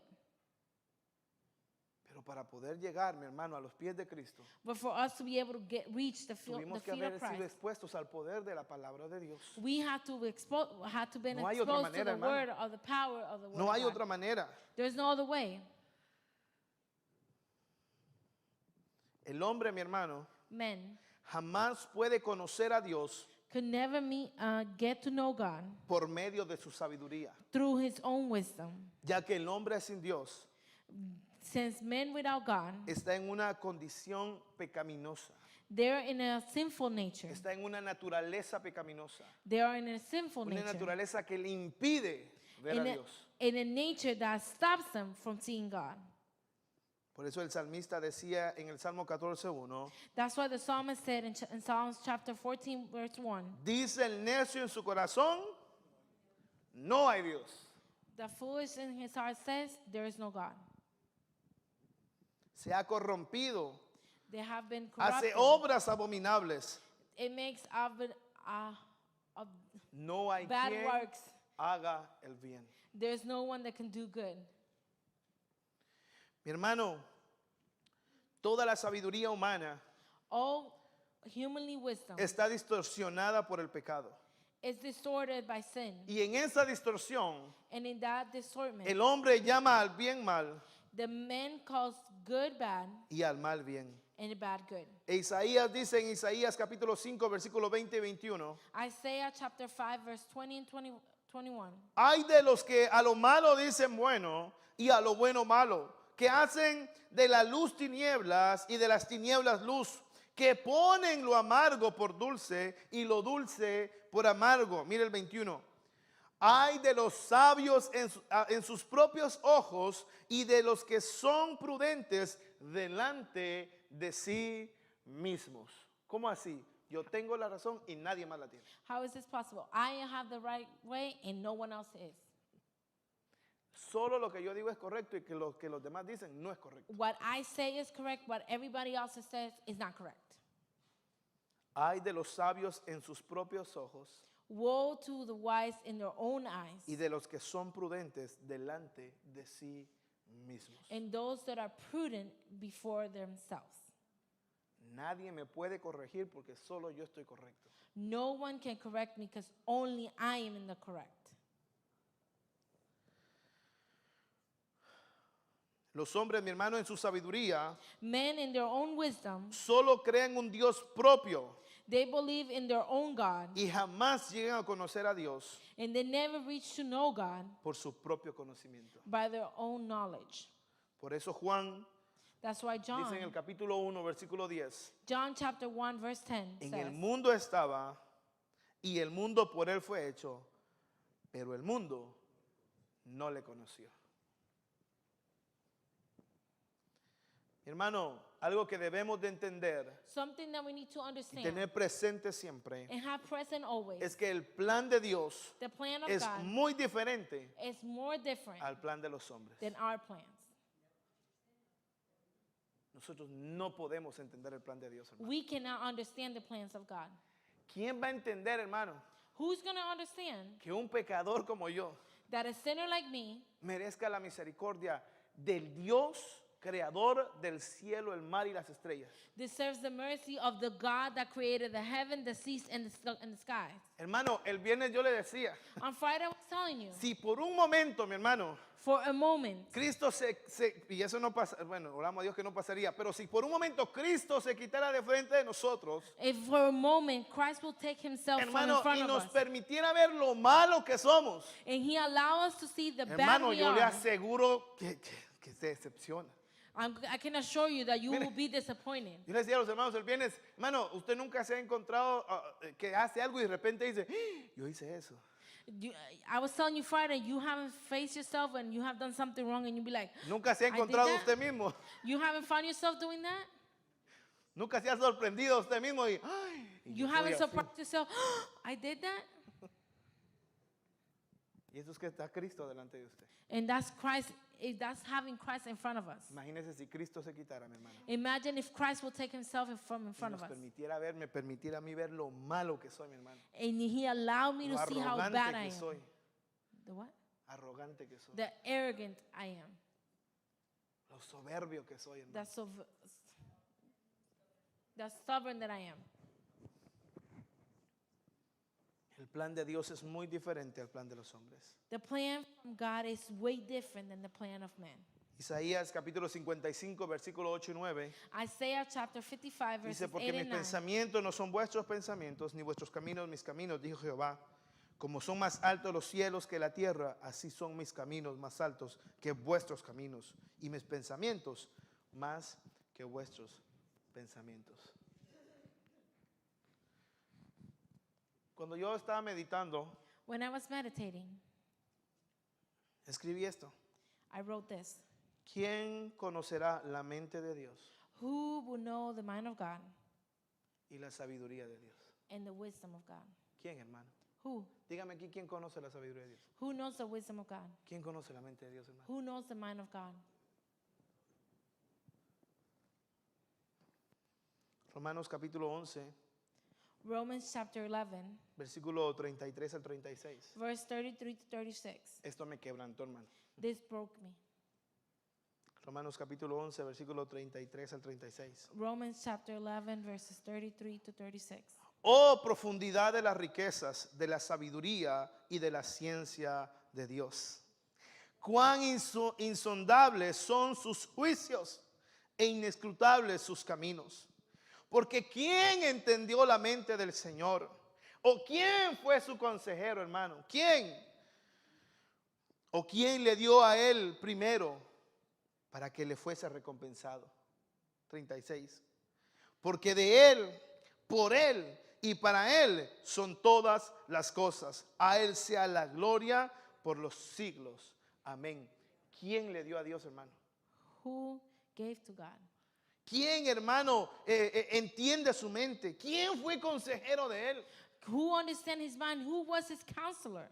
Pero para poder llegar, mi hermano, a los pies de Cristo, But for us to be able to reach the tuvimos que feet haber of sido Christ, expuestos al poder de la palabra de Dios. we had to be No hay otra exposed to manera, the hermano. word of the power of the word No of hay God. otra manera. There's no other way. El hombre, mi hermano, Men jamás puede conocer a Dios could never get to know God por medio de su sabiduría, through his own wisdom. ya que el hombre sin Dios Since men without God, está en una condición pecaminosa, they're in a sinful nature. está en una naturaleza pecaminosa, They are in a sinful una nature. naturaleza que le impide ver a In a, Dios. in a nature that stops them from seeing God. Por eso el salmista decía en el Salmo 14:1, That's why the psalmist said in Psalms chapter 14, verse 1, dice el necio en su corazón, no hay Dios. the foolish in his heart says, there is no God. Se ha corrompido, They have been hace corrupted. obras abominables. It makes of No hay bad quien works. haga el bien. There's no one that can do good. Mi hermano, toda la sabiduría humana All humanly wisdom está distorsionada por el pecado. is distorted by sin. Y en esa distorsión, And in that distortment, el hombre llama al bien mal the man calls good bad y al mal bien. and bad good. E Isaías dice en Isaías capítulo 5, versículo 20 y 21, Isaiah chapter 5, verse 20 and 21. hay de los que a lo malo dicen bueno y a lo bueno malo, que hacen de la luz tinieblas y de las tinieblas luz, que ponen lo amargo por dulce y lo dulce por amargo. Mire el 21. Hay de los sabios en sus propios ojos y de los que son prudentes delante de sí mismos. ¿Cómo así? Yo tengo la razón y nadie más la tiene. How is this possible? I have the right way and no one else is. Solo lo que yo digo es correcto y que lo que los demás dicen no es correcto. What I say is correct, what everybody else says is not correct. Hay de los sabios en sus propios ojos Woe to the wise in their own eyes, y de los que son prudentes delante de sí mismos. and those that are prudent before themselves. Nadie me puede corregir porque solo yo estoy correcto. No one can correct me because only I am in the correct. Los hombres, mi hermano, en su sabiduría, Men in their own wisdom, solo crean un Dios propio they believe in their own God, y jamás llegan a conocer a Dios and they never reach to know God por su propio conocimiento. by their own knowledge. Por eso Juan That's why dice en el capítulo 1, versículo 10, John chapter 1, verse 10 en el says, mundo estaba y el mundo por él fue hecho, pero el mundo no le conoció. Mi hermano, algo que debemos de entender something that we need to y understand tener presente siempre and have present always. es que el plan de Dios The plan of es God muy diferente is more different al plan de los hombres. than our plans. Nosotros no podemos entender el plan de Dios, hermano. We cannot understand the plans of God. ¿Quién va a entender, hermano, Who's going to understand que un pecador como yo that a sinner like me merezca la misericordia del Dios creador del cielo, el mar y las estrellas? deserves the mercy of the God that created the heaven, the seas, and the skies? Hermano, el viernes yo le decía, On Friday, I was telling you, si por un momento, mi hermano, for a moment, Cristo y eso no pasa, bueno, oramos a Dios que no pasaría, pero si por un momento Cristo se quitara de frente de nosotros, if for a moment Christ will take himself from in hermano, front y of nos us, permitiera ver lo malo que somos, and he allow us to see the bad hermano, we yo le are, aseguro que se decepciona. I can assure you that you Mire. will be disappointed. Yo les decía a los hermanos el viernes, hermano, usted nunca se ha encontrado que hace algo y de repente dice, "Ah, yo hice eso." I was telling you Friday, you haven't faced yourself and you have done something wrong and you be like, Nunca se ha I did encontrado that? usted mismo. You haven't found yourself doing that? Nunca se ha sorprendido usted mismo y, ay, y You yo soy haven't así. surprised yourself, I did that? Y eso es que está Cristo delante de usted. And that's Christ, that's having Christ in front of us. Imagínese si Cristo se quitara, mi hermano. Imagine if Christ will take himself in Y front nos of us. permitiera ver, me permitiera a mí ver lo malo que soy, mi hermano. And he allowed me Lo to see how arrogante bad I que am. soy. The what? Arrogante que soy. The arrogant I am. Lo soberbio que soy, hermano. That's stubborn that I am. El plan de Dios es muy diferente al plan de los hombres. The plan from God is way different than the plan of man. Isaías capítulo 55, versículo 8 y 9. Isaiah chapter 55 verses Dice, porque 8 mis and 9. pensamientos no son vuestros pensamientos, ni vuestros caminos mis caminos, dijo Jehová. Como son más altos los cielos que la tierra, así son mis caminos más altos que vuestros caminos, y mis pensamientos más que vuestros pensamientos. Cuando yo estaba meditando, When I was meditating, escribí esto. I wrote this. ¿Quién conocerá la mente de Dios Who will know the mind of God y la sabiduría de Dios? and the wisdom of God? ¿Quién, hermano? Who? Dígame aquí, ¿quién conoce la sabiduría de Dios? Who knows the wisdom of God? ¿Quién conoce la mente de Dios, hermano? Who knows the mind of God? Romanos capítulo 11, Romans chapter 11, versículo 33 al 36. verse 33 to 36. Esto me quebrantó, hermano. This broke me. Romanos capítulo 11, versículo 33 al 36. Romans chapter 11, verses 33 to 36. Oh, profundidad de las riquezas, de la sabiduría y de la ciencia de Dios. Cuán insondables son sus juicios e inescrutables sus caminos. Porque ¿quién entendió la mente del Señor? ¿O quién fue su consejero, hermano? ¿Quién? ¿O quién le dio a él primero para que le fuese recompensado? 36. Porque de él, por él y para él son todas las cosas. A él sea la gloria por los siglos. Amén. ¿Quién le dio a Dios, hermano? Who gave to God? ¿Quién, hermano, entiende su mente? ¿Quién fue consejero de él? Who understand his mind? Who was his counselor?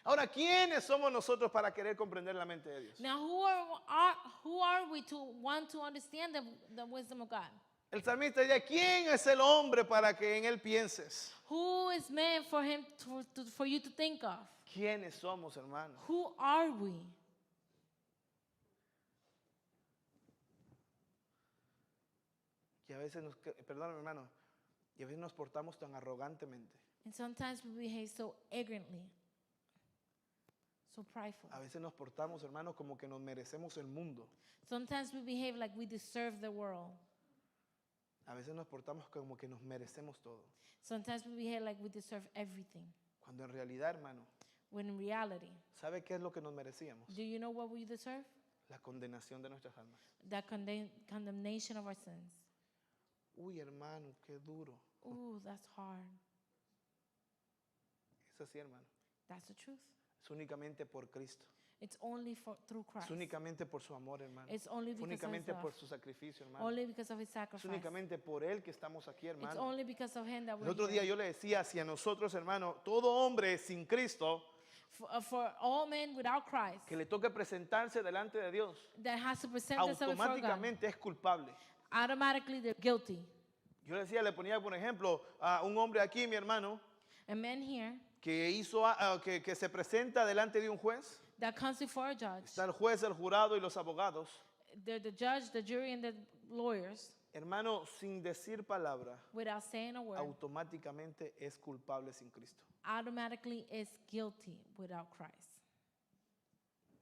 Ahora, ¿quiénes somos nosotros para querer comprender la mente de Dios? Now, who are we to want to understand the wisdom of God? El salmista dice, ¿quién es el hombre para que en él pienses? Who is man for him for you to think of? ¿Quiénes somos, hermano? Who are we? Y a veces perdóname, hermano, y a veces nos portamos tan arrogantemente. And sometimes we behave so arrogantly, so prideful. A veces nos portamos, hermano, como que nos merecemos el mundo. Sometimes we behave like we deserve the world. A veces nos portamos como que nos merecemos todo. Sometimes we behave like we deserve everything. Cuando en realidad, hermano, When in reality, ¿sabe qué es lo que nos merecíamos? do you know what we deserve? La condenación de nuestras almas. The condemnation of our sins. Uy, hermano, qué duro. Ooh, that's hard. Es así, hermano. That's the truth. Es únicamente por Cristo. It's only through Christ. Es únicamente por su amor, hermano. It's only Es because of his únicamente love. por su sacrificio, hermano. Only because of his Es sacrifice. únicamente por Él que estamos aquí, It's hermano. only because of him that El we're otro here. día yo le decía, si a nosotros, hermano, todo hombre sin Cristo For all men without Christ que le toque presentarse delante de Dios, that has to present themselves before God, automáticamente es culpable. automatically they're guilty. Yo le decía, le ponía por ejemplo a un hombre aquí, mi hermano, A man here que que se presenta delante de un juez. that comes before a judge, Está el juez, el jurado y los abogados. the judge, the jury, and the lawyers, Hermano, sin decir palabra, without saying a word, automáticamente es culpable sin Cristo. automatically is guilty without Christ.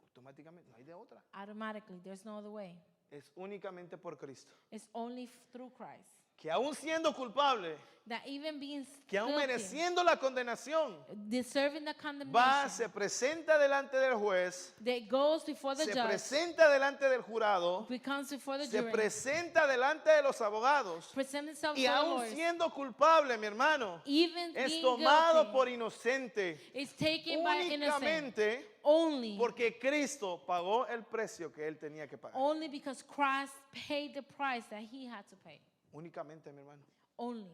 Automáticamente, no hay de otra. Automatically, there's no other way. Es únicamente por Cristo. It's only through Christ. que aún siendo culpable, that even being que aún guilty, mereciendo la condenación, deserving the va, condemnation, se presenta delante del juez, that goes before the se judge, presenta delante del jurado, becomes before the se jury, presenta delante de los abogados present himself y to the aún lawyers, siendo culpable, mi hermano, even es being tomado guilty, por inocente is taken by innocent únicamente only, porque Cristo pagó el precio que él tenía que pagar. only because Christ paid the price that he had to pay. Únicamente, mi hermano. Only.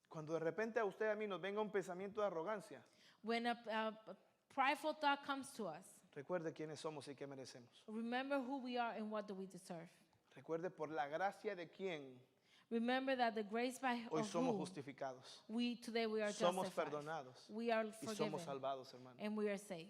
Cuando de repente a usted y a mí nos venga un pensamiento de arrogancia, When a prideful thought comes to us, recuerde quiénes somos y qué merecemos. remember who we are and what do we deserve. Recuerde por la gracia de quién Remember that the grace by hoy of somos who justificados, today we are somos justified. perdonados We are y forgiven somos salvados, hermano. and we are safe.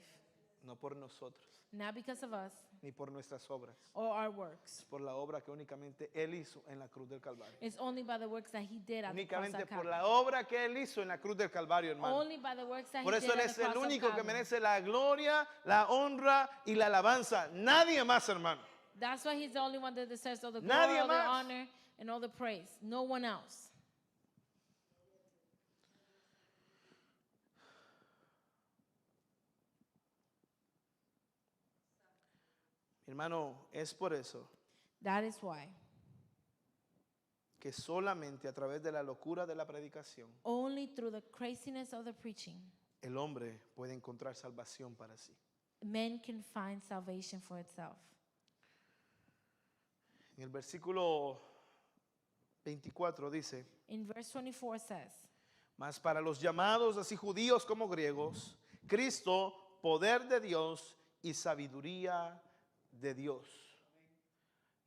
No por nosotros, Not because of us ni por nuestras obras, or our works. por la obra que únicamente Él hizo en la cruz del Calvario. It's only by the works that he did at the cross Únicamente of por Calvary. la obra que Él hizo en la cruz del Calvario, hermano. Only by the works that Por he eso did Él at es the el cross of único que Calvary. merece la gloria, la honra y la alabanza. Nadie más, hermano. That's why he's the only one that deserves all the Nadie glory, all the más. honor, and all the praise. No one else. Hermano, es por eso That is why que solamente a través de la locura de la predicación only through the craziness of the preaching, el hombre puede encontrar salvación para sí. men can find salvation for itself. En el versículo 24 dice: In verse 24 says, mas para los llamados, así judíos como griegos, Cristo, poder de Dios y sabiduría de Dios.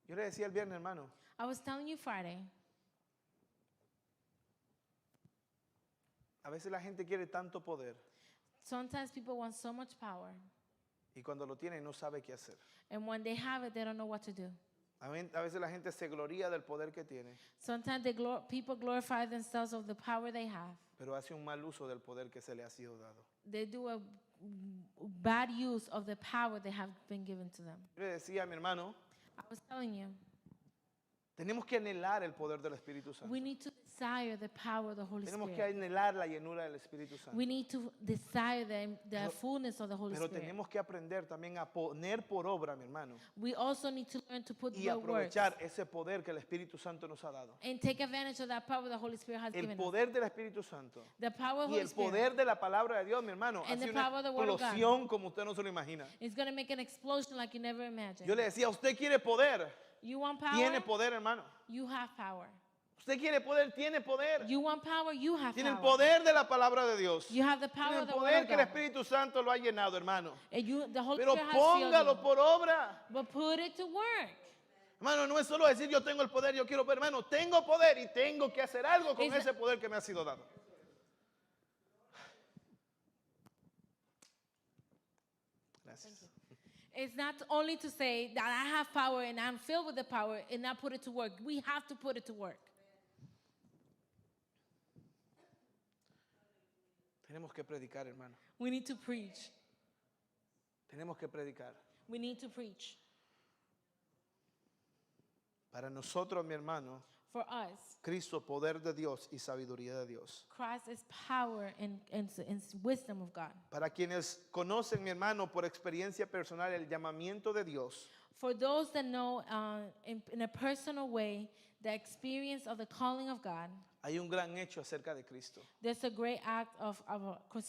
Yo le decía el viernes, hermano, I was telling you Friday, a veces la gente quiere tanto poder sometimes people want so much power, y cuando lo tiene no sabe qué hacer. and when they have it, they don't know what to do. A veces la gente se gloría del poder que tiene, Sometimes people glorify themselves of the power they have. pero hace un mal uso del poder que se le ha sido dado. They do a bad use of the power they have been given to them. Yo le decía a mi hermano, I was telling you, tenemos que anhelar el poder del Espíritu Santo. we need to desire the power of the Holy Tenemos que Spirit. anhelar la llenura del Espíritu Santo. We need to desire the fullness of the Holy Pero Spirit. tenemos que aprender también a poner por obra, mi hermano, We also need to learn to put y the works aprovechar ese poder que el Espíritu Santo nos ha dado. and take advantage of that power the Holy Spirit has El given us. poder del Espíritu Santo The power of y Holy el Spirit poder de la palabra de Dios, mi hermano, And hace the una power of the word of God. explosión como usted no se lo imagina. is going to make an explosion like you never imagined. Yo le decía, usted quiere poder, You want power? tiene poder, hermano. You have power. Usted quiere poder, tiene poder. You want power? You have Tiene el power. poder de la palabra de Dios. You have the power Tiene of el the word poder of que el God. Espíritu Santo lo ha llenado, hermano. And the Holy Pero Spirit has filled póngalo you. por obra. But put it to work. Hermano, no es solo decir yo tengo el poder, yo quiero poder. Hermano, tengo poder y tengo que hacer algo con It's ese poder que me ha sido dado. Gracias. It's not only to say that I have power and I'm filled with the power and not put it to work. We have to put it to work. Tenemos que predicar, hermano. We need to preach. Tenemos que predicar. We need to preach. Para nosotros, mi hermano, For us, Cristo, poder de Dios y sabiduría de Dios. Christ is power and wisdom of God. Para quienes conocen, mi hermano, por experiencia personal el llamamiento de Dios, For those that know in a personal way the experience of the calling of God, hay un gran hecho acerca de Cristo. there's a great act of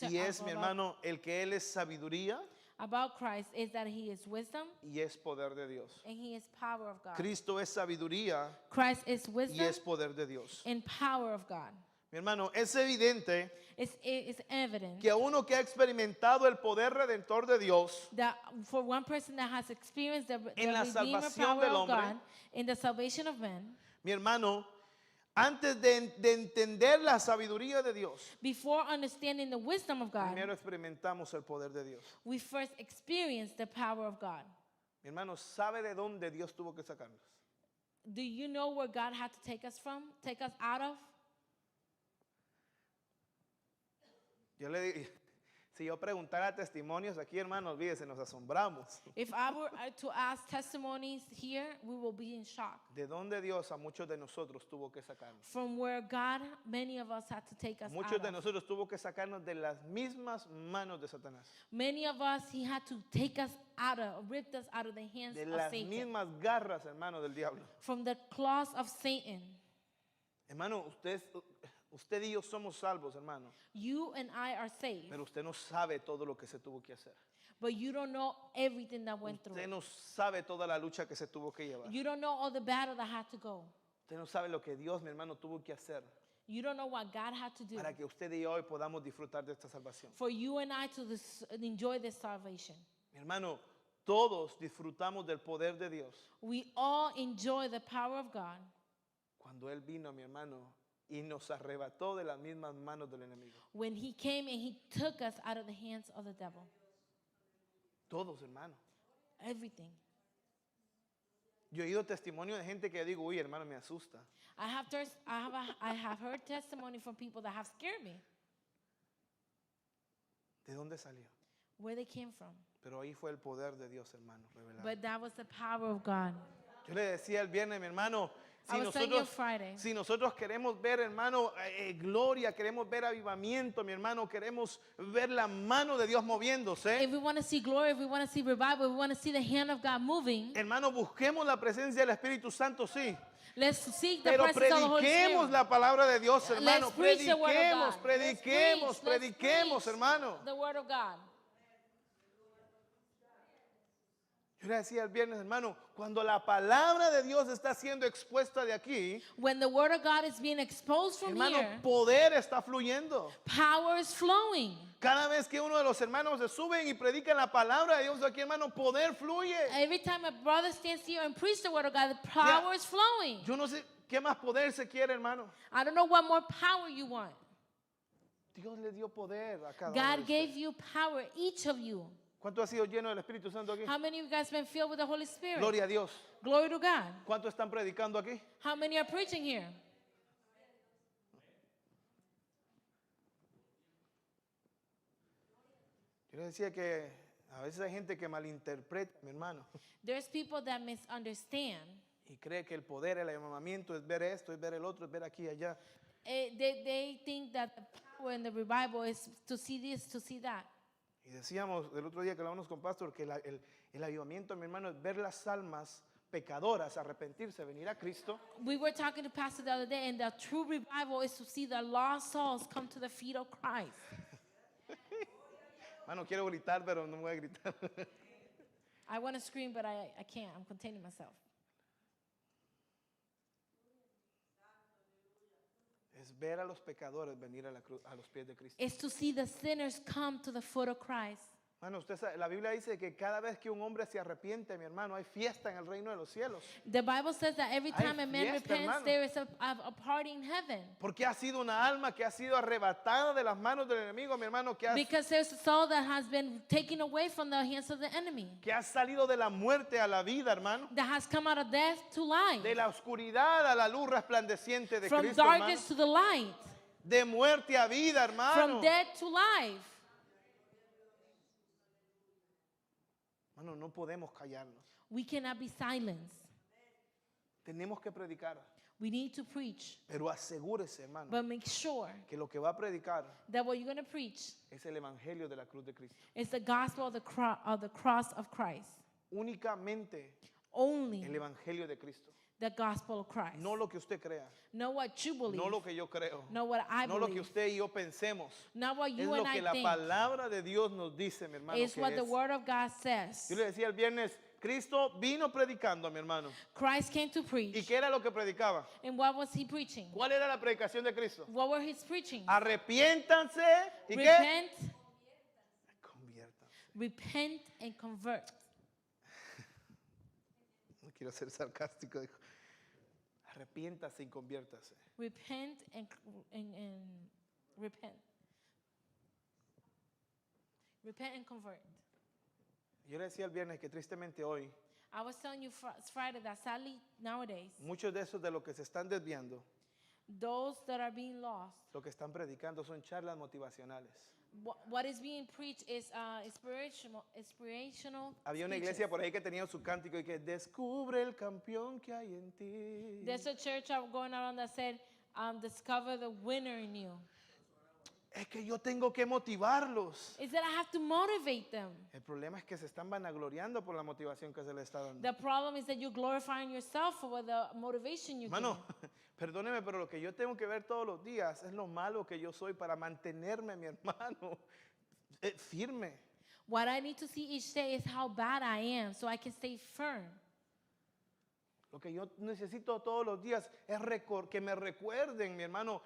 Y es, mi hermano, el que Él es sabiduría about Christ is that he is wisdom y es poder de Dios. and he is power of God. Cristo es sabiduría Christ is y wisdom es poder de Dios. and power of God. Mi hermano, es evidente It's evident que a uno que ha experimentado el poder redentor de Dios, that for one person that has experienced the En la redeemer salvación power del of hombre, God in the salvation of men, mi hermano, antes de entender la sabiduría de Dios, before understanding the wisdom of God, primero experimentamos el poder de Dios. we first experience the power of God. Mi hermano, ¿sabe de dónde Dios tuvo que sacarnos? Do you know where God had to take us from, take us out of? Yo le digo, Si yo preguntara testimonios aquí, hermano, olvídese, nos asombramos. If I were to ask testimonies here, we will be in shock. De dónde Dios a muchos de nosotros tuvo que sacarnos. From where God, many of us had to take us Muchos out de of. nosotros tuvo que sacarnos de las mismas manos de Satanás. Many of us, he had to take us out of, ripped us out of the hands De of las Satan. mismas garras, hermano, del diablo. From the claws of Satan. Hermano, usted y yo somos salvos, hermano. You and I are saved, Pero usted no sabe todo lo que se tuvo que hacer. but you don't know everything that went through. Usted no sabe toda la lucha que se tuvo que llevar. You don't know all the battle that had to go. Usted no sabe lo que Dios, mi hermano, tuvo que hacer You don't know what God had to do para que usted y yo hoy podamos disfrutar de esta salvación. for you and I to enjoy this salvation. Mi hermano, todos disfrutamos del poder de Dios We all enjoy the power of God cuando Él vino, mi hermano, y nos arrebató de las mismas manos del enemigo. when he came and he took us out of the hands of the devil. Todos, hermano. Everything. Yo he oído testimonio de gente que digo, uy, hermano, me asusta. I have heard testimony from people that have scared me, ¿De dónde salió? where they came from. Pero ahí fue el poder de Dios, hermano, revelado. But that was the power of God. Yo le decía el viernes, mi hermano, I was telling you Friday. si nosotros queremos ver, hermano, gloria, queremos ver avivamiento, mi hermano, queremos ver la mano de Dios moviéndose. If we want to see glory, if we want to see revival, if we want to see the hand of God moving, Hermano, busquemos la presencia del Espíritu Santo, sí. let's seek the Pero presence of the Holy prediquemos Spirit. la palabra de Dios, hermano. Let's preach the word of Prediquemos, God. Let's prediquemos, preach, let's prediquemos, preach hermano. the word of God. Yo le decía el viernes, hermano, cuando la palabra de Dios está siendo expuesta de aquí, When the word of God is being exposed from hermano, here, poder está fluyendo. power is flowing. Cada vez que uno de los hermanos se suben y predican la palabra de Dios aquí, hermano, poder fluye. Every time a brother stands here and preaches the word of God, the power is flowing. Yo no sé qué más poder se quiere, hermano. I don't know what more power you want. Dios le dio poder a cada uno de God ustedes. gave you power, each of you. ¿Cuánto ha sido lleno del Espíritu Santo aquí? How many of you guys been filled with the Holy Spirit? Gloria a Dios. Glory to God. ¿Cuánto están predicando aquí? How many are preaching here? Yo le decía que a veces hay gente que malinterpreta, mi hermano, There's people that misunderstand. y cree que el poder, el llamamiento es ver esto, es ver el otro, es ver aquí y allá. They think that the power in the revival is to see this, to see that. Y decíamos el otro día que hablábamos con Pastor que el avivamiento, mi hermano, es ver las almas pecadoras arrepentirse, venir a Cristo. We were talking to Pastor the other day, and the true revival is to see the lost souls come to the feet of Christ. Hermano, quiero gritar, pero no voy a gritar. I want to scream, but I can't. I'm containing myself. Es ver a los pecadores venir a los pies de Cristo. It's to see the sinners come to the foot of Christ. Hermano, usted sabe, la Biblia dice que cada vez que un hombre se arrepiente, mi hermano, hay fiesta en el reino de los cielos. The Bible says that every Hay time a man fiesta, repents, hermano. there is a party in heaven. Porque ha sido una alma que ha sido arrebatada de las manos del enemigo, mi hermano, que Because there's a soul that has been taken away from the hands of the enemy, que ha salido de la muerte a la vida, hermano. that has come out of death to life, De la oscuridad a la luz resplandeciente de from Cristo, hermano. darkness to the light, De muerte a vida, hermano. from death to life. Hermano, no podemos callarnos. We cannot be silenced. Tenemos que predicar. We need to preach, Pero asegúrese, hermano, but make sure que lo que va a predicar that what you're going to preach es el evangelio de la cruz de Cristo. is the gospel of the cross of Christ. Únicamente Only el evangelio de Cristo. the gospel of Christ. No lo que usted crea, Not what you believe, no lo que yo creo, not what I no lo que believe, usted y yo pensemos. not what Es you lo and que I la think. palabra de Dios nos dice, mi hermano. It's que what the es. word of God says. Yo le decía el viernes, Cristo vino predicando, mi hermano. Christ came to ¿Y preach. qué era lo que predicaba? And what was he preaching? ¿Cuál era la predicación de Cristo? What were his preaching? Arrepiéntanse y qué? Repent, Conviértanse. repent and convert. No quiero ser sarcástico, dijo. Arrepiéntase y conviértase. Repent and repent. Repent and convert. Yo le decía el viernes que tristemente hoy, I was telling you Friday that sadly nowadays, muchos de esos de los que se están desviando, those that are being lost, lo que están predicando son charlas motivacionales. what is being preached is inspirational Había una speeches. iglesia por ahí que tenía su cántico y que descubre el campeón que hay en ti. There's a church going around that said, discover the winner in you. Es que yo tengo que motivarlos. Is that I have to motivate them. El problema es que se están vanagloriando por la motivación que se les está dando. The problem is that you're glorifying yourself for the motivation you Hermano, give. perdóneme, pero lo que yo tengo que ver todos los días es lo malo que yo soy para mantenerme, mi hermano, firme. What I need to see each day is how bad I am so I can stay firm. Lo que yo necesito todos los días es que me recuerden, mi hermano,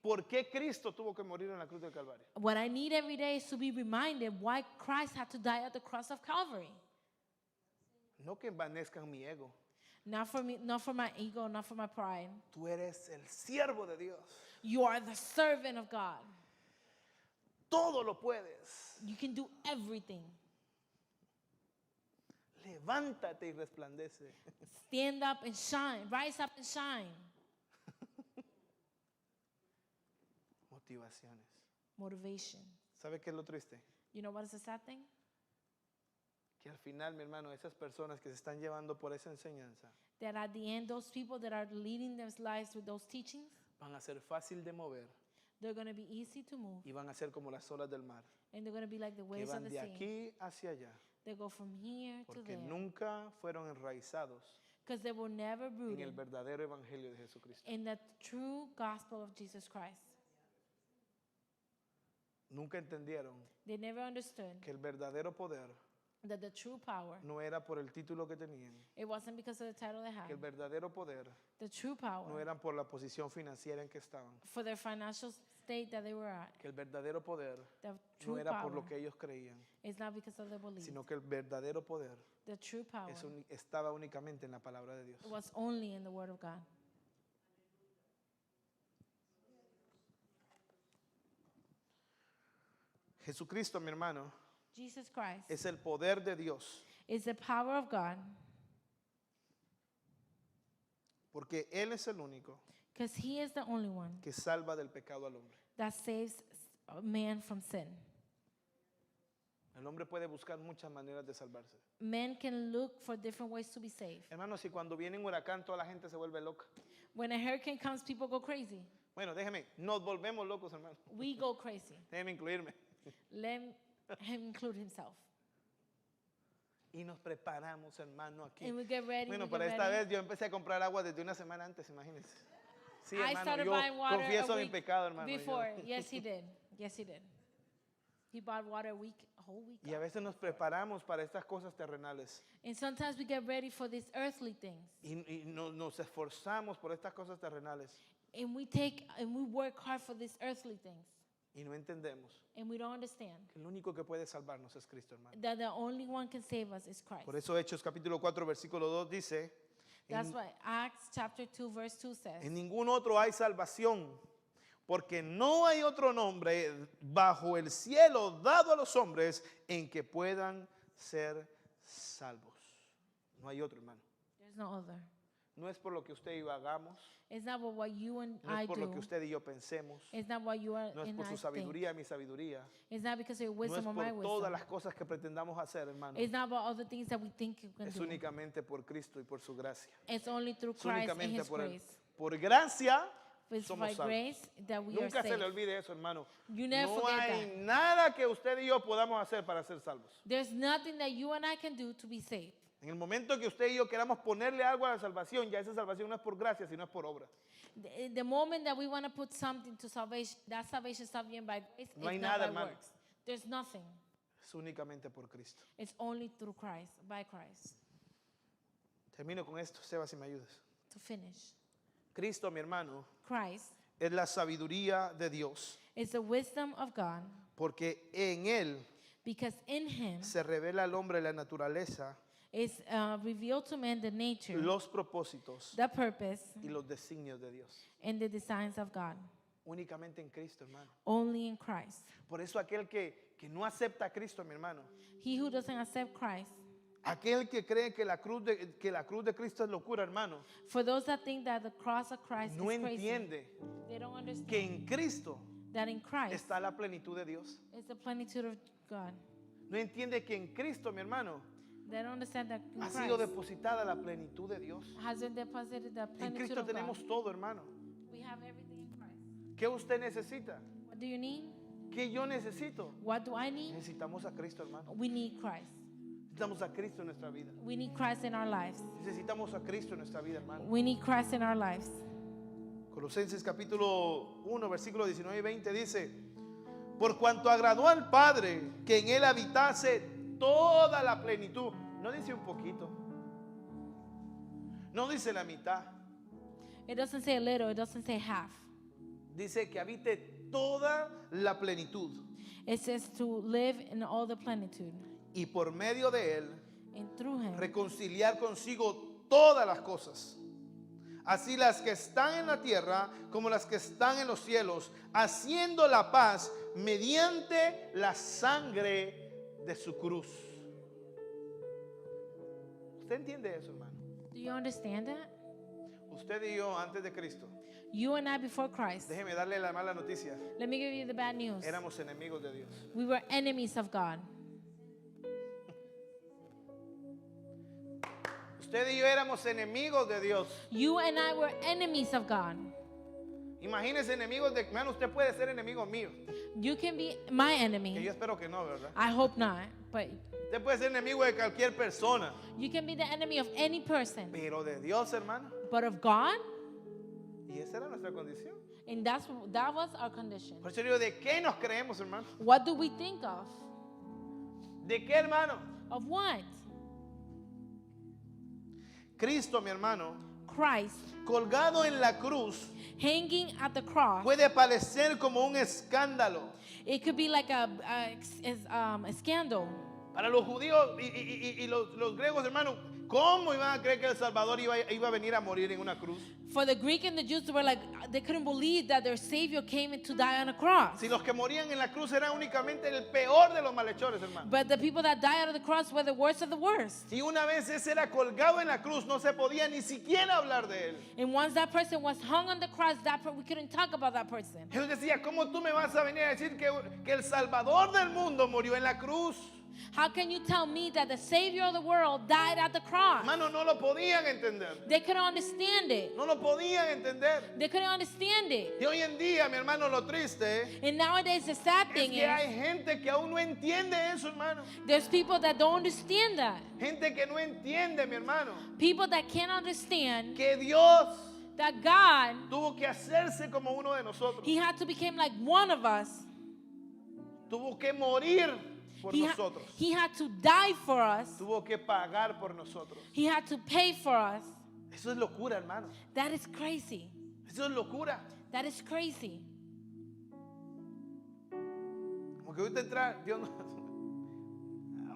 por qué Cristo tuvo que morir en la cruz del Calvario. What I need every day is to be reminded why Christ had to die at the cross of Calvary. No que envanezcan mi ego. Not for me, not for my ego, not for my pride. Tú eres el siervo de Dios. You are the servant of God. Todo lo puedes. You can do everything. Levántate y resplandece. Stand up and shine. Rise up and shine. Motivaciones. Motivation. ¿Sabe qué es lo triste? You know what is the sad thing? Que al final, mi hermano, esas personas que se están llevando por esa enseñanza That at the end, those people that are leading their lives with those teachings, van a ser fácil de mover they're going to be easy to move. y van a ser como las olas del mar, And they're going to be like the que waves of van the de sea. aquí hacia allá, They go from here to porque there. nunca fueron enraizados Because they were never en el rooted verdadero evangelio de Jesucristo. in the true gospel of Jesus Christ. Nunca entendieron They never understood que el verdadero poder that the true power, no era por el título que tenían, it wasn't because of the title they que el had. verdadero poder The true no power era por la posición financiera en que estaban, for their financial state that they were at. que el verdadero poder The no true era por power lo que ellos creían, is not because of their belief. sino que el verdadero poder The true power estaba únicamente en la palabra de Dios. was only in the Word of God. Jesucristo, mi hermano, Jesus Christ es el poder de Dios, is the power of God porque Él es el único because He is the only one que salva del pecado al hombre. that saves a man from sin. El hombre puede buscar muchas maneras de salvarse. Men can look for different ways to be saved. Hermano, si cuando viene un huracán toda la gente se vuelve loca. When a hurricane comes, people go crazy. Bueno, déjeme, nos volvemos locos, hermano. We go crazy. Déjeme incluirme. Let him include himself. Y nos preparamos, hermano, aquí. And we get ready. Bueno, we para get esta ready. vez yo empecé a comprar agua desde una semana antes, imagínense. Sí, I hermano, started yo buying water confieso a mi week pecado, hermano. yo- before. Yes, he did. Yes, he did. He bought water a whole week. Y a veces nos preparamos para estas cosas terrenales. And sometimes we get ready for these earthly things. Y nos esforzamos por estas cosas terrenales. And we work hard for these earthly things. Y no entendemos And we don't understand que el único que puede salvarnos es Cristo, hermano. that the only one can save us is Christ. Por eso Hechos capítulo 4, versículo 2 dice, That's why Acts chapter 2 verse 2 says, en ningún otro hay salvación, porque no hay otro nombre bajo el cielo dado a los hombres en que puedan ser salvos. No hay otro, hermano. there's no other. No es por lo que usted y yo hagamos, It's not what you and no I es por lo que do. usted y yo pensemos, It's not what you are no es and por I su think. sabiduría, mi sabiduría, It's not because of your no es wisdom or my por todas wisdom. las cosas que pretendamos hacer, hermano. It's not about all the things that we think you can Es do. únicamente por Cristo y por su gracia. It's only through Es Christ and únicamente His gracia. grace. Por gracia It's somos by salvos. grace that we are Nunca se saved. le olvide eso, hermano. You never No forget hay that. nada que usted y yo podamos hacer para ser salvos. There's nothing that you and I can do to be saved. En el momento que usted y yo queramos ponerle algo a la salvación, ya esa salvación no es por gracia, sino es por obra. The moment that we want to put something to salvation, that salvation is something by grace, No hay it's nada, not by hermano. works. There's nothing. Es únicamente por Cristo. It's only through Christ, by Christ. Termino con esto, Seba, si me ayudas. To finish, Cristo, mi hermano, Christ es la sabiduría de Dios, is the wisdom of God, porque en Él because in Him se revela al hombre la naturaleza, is revealed to man the nature, los propósitos the purpose, y los designios de Dios. and the designs of God. Únicamente en Cristo, hermano. Only in Christ. Por eso aquel que no acepta a Cristo, mi hermano, He who doesn't accept Christ, aquel que cree que la cruz de Cristo es locura, hermano, for those that think that the cross of Christ no is crazy, entiende they don't understand que en Cristo that in Christ está la plenitud de Dios. is the plenitude of God. No entiende que en Cristo, mi hermano, They don't understand that in ha sido Christ depositada la plenitud de Dios. has been deposited the En plenitude Cristo of God. tenemos todo, hermano. We have everything in Christ. ¿Qué usted necesita? What do you need? ¿Qué yo necesito? What do I need? Necesitamos a Cristo, hermano. We need Christ. Necesitamos a Cristo en nuestra vida. We need Christ in our lives. Necesitamos a Cristo en nuestra vida, hermano. We need Christ in our lives. Colosenses capítulo 1, versículo 19 y 20 dice: por cuanto agradó al Padre que en él habitase toda la plenitud. No dice un poquito. No dice la mitad. It doesn't say a little, it doesn't say half. Dice que habite toda la plenitud. It says to live in all the plenitude. Y por medio de él And through him, reconciliar consigo todas las cosas, así las que están en la tierra como las que están en los cielos, haciendo la paz mediante la sangre de su cruz. ¿Usted entiende eso, hermano? do you understand that? Usted y yo antes de Cristo, You and I before Christ. déjeme darle la mala noticia, Let me give you the bad news. éramos enemigos de Dios. We were enemies of God. Usted y yo éramos enemigos de Dios. You and I were enemies of God. Imagínese enemigos de, hermano, usted puede ser enemigo mío, You can be my que yo enemy. espero que no, ¿verdad? I hope not. But Usted puede ser enemigo de cualquier persona, you can be the enemy of any person. pero de Dios, hermano. But of God, Y esa era nuestra condición. and that was our condition. Por eso digo, ¿de qué nos creemos, hermano? What do we think of? ¿De qué, hermano? Of what? Cristo, mi hermano, Christ colgado en la cruz, hanging at the cross. puede parecer como un escándalo. It could be like a scandal. Para los judíos y los griegos, hermano, ¿cómo iban a creer que el Salvador iba a venir a morir en una cruz? For the Greek and the Jews, they were like, they couldn't believe that their Savior came to die on a cross. Si los que morían en la cruz eran únicamente el peor de los malhechores, hermano. But the people that died on the cross were the worst of the worst. Si una vez ese era colgado en la cruz, no se podía ni siquiera hablar de él. And once that person was hung on the cross, we couldn't talk about that person. Jesús decía, ¿cómo tú me vas a venir a decir que el Salvador del mundo murió en la cruz? How can you tell me that the Savior of the world died at the cross? Hermano, no lo podían entender. They couldn't understand it. No lo podían entender. They couldn't understand it. Y hoy en día, mi hermano, lo triste And nowadays, the sad es thing que hay is, gente que aún no entiende eso, hermano. there's people that don't understand that. Gente que no entiende, mi hermano, People that can't understand que Dios that God, tuvo que hacerse como uno de nosotros. He had to become like one of us. Tuvo que morir por nosotros. He had to die for us. Tuvo que pagar por nosotros. He had to pay for us. Eso es locura, hermano. That is crazy. Eso es locura. That is crazy. Como que ahorita entra, Dios no-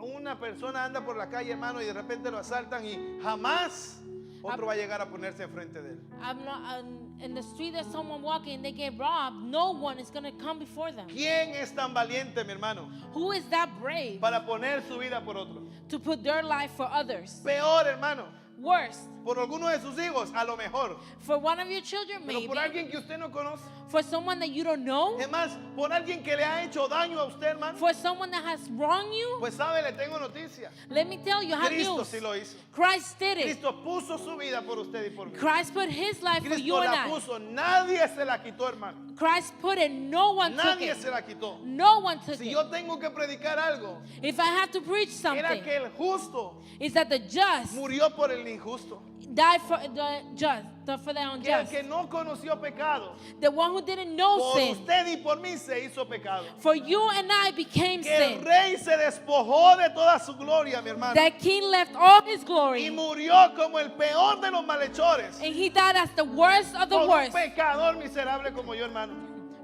una persona anda por la calle, hermano, y de repente lo asaltan y jamás otro va a llegar a ponerse enfrente de él. I'm not in the street. There's someone walking and they get robbed. No one is gonna come before them. ¿Quién es tan valiente, mi hermano, Who is that brave para poner su vida por otro? to put their life for others? Peor, hermano, Worse, por alguno de sus hijos, a lo mejor. for one of your children, Pero maybe. por alguien que usted no conoce. For someone that you don't know. Es más, por alguien que le ha hecho daño a usted, hermano. For someone that has wronged you. Pues sabe, le tengo noticia. Let me tell you, I have Cristo news. sí lo hizo. Christ did it. Cristo puso su vida por usted y por mí. Christ put His life for you Cristo and la I. puso, nadie se la quitó, hermano. Christ put it. No one took Nadie it. se la quitó. No one took Si it. yo tengo que predicar algo, If I have to preach era something, que el justo it's that the just murió por el injusto. died for the just, for the Que el unjust. que no conoció pecado, The one who didn't know por sin. usted y por mí se hizo pecado. For you and I became Que el sin. rey se despojó de toda su gloria, mi hermano. That king left all his Y glory. murió como el peor de los malhechores. And he died as the worst of the Por un worst. pecador miserable como yo, hermano.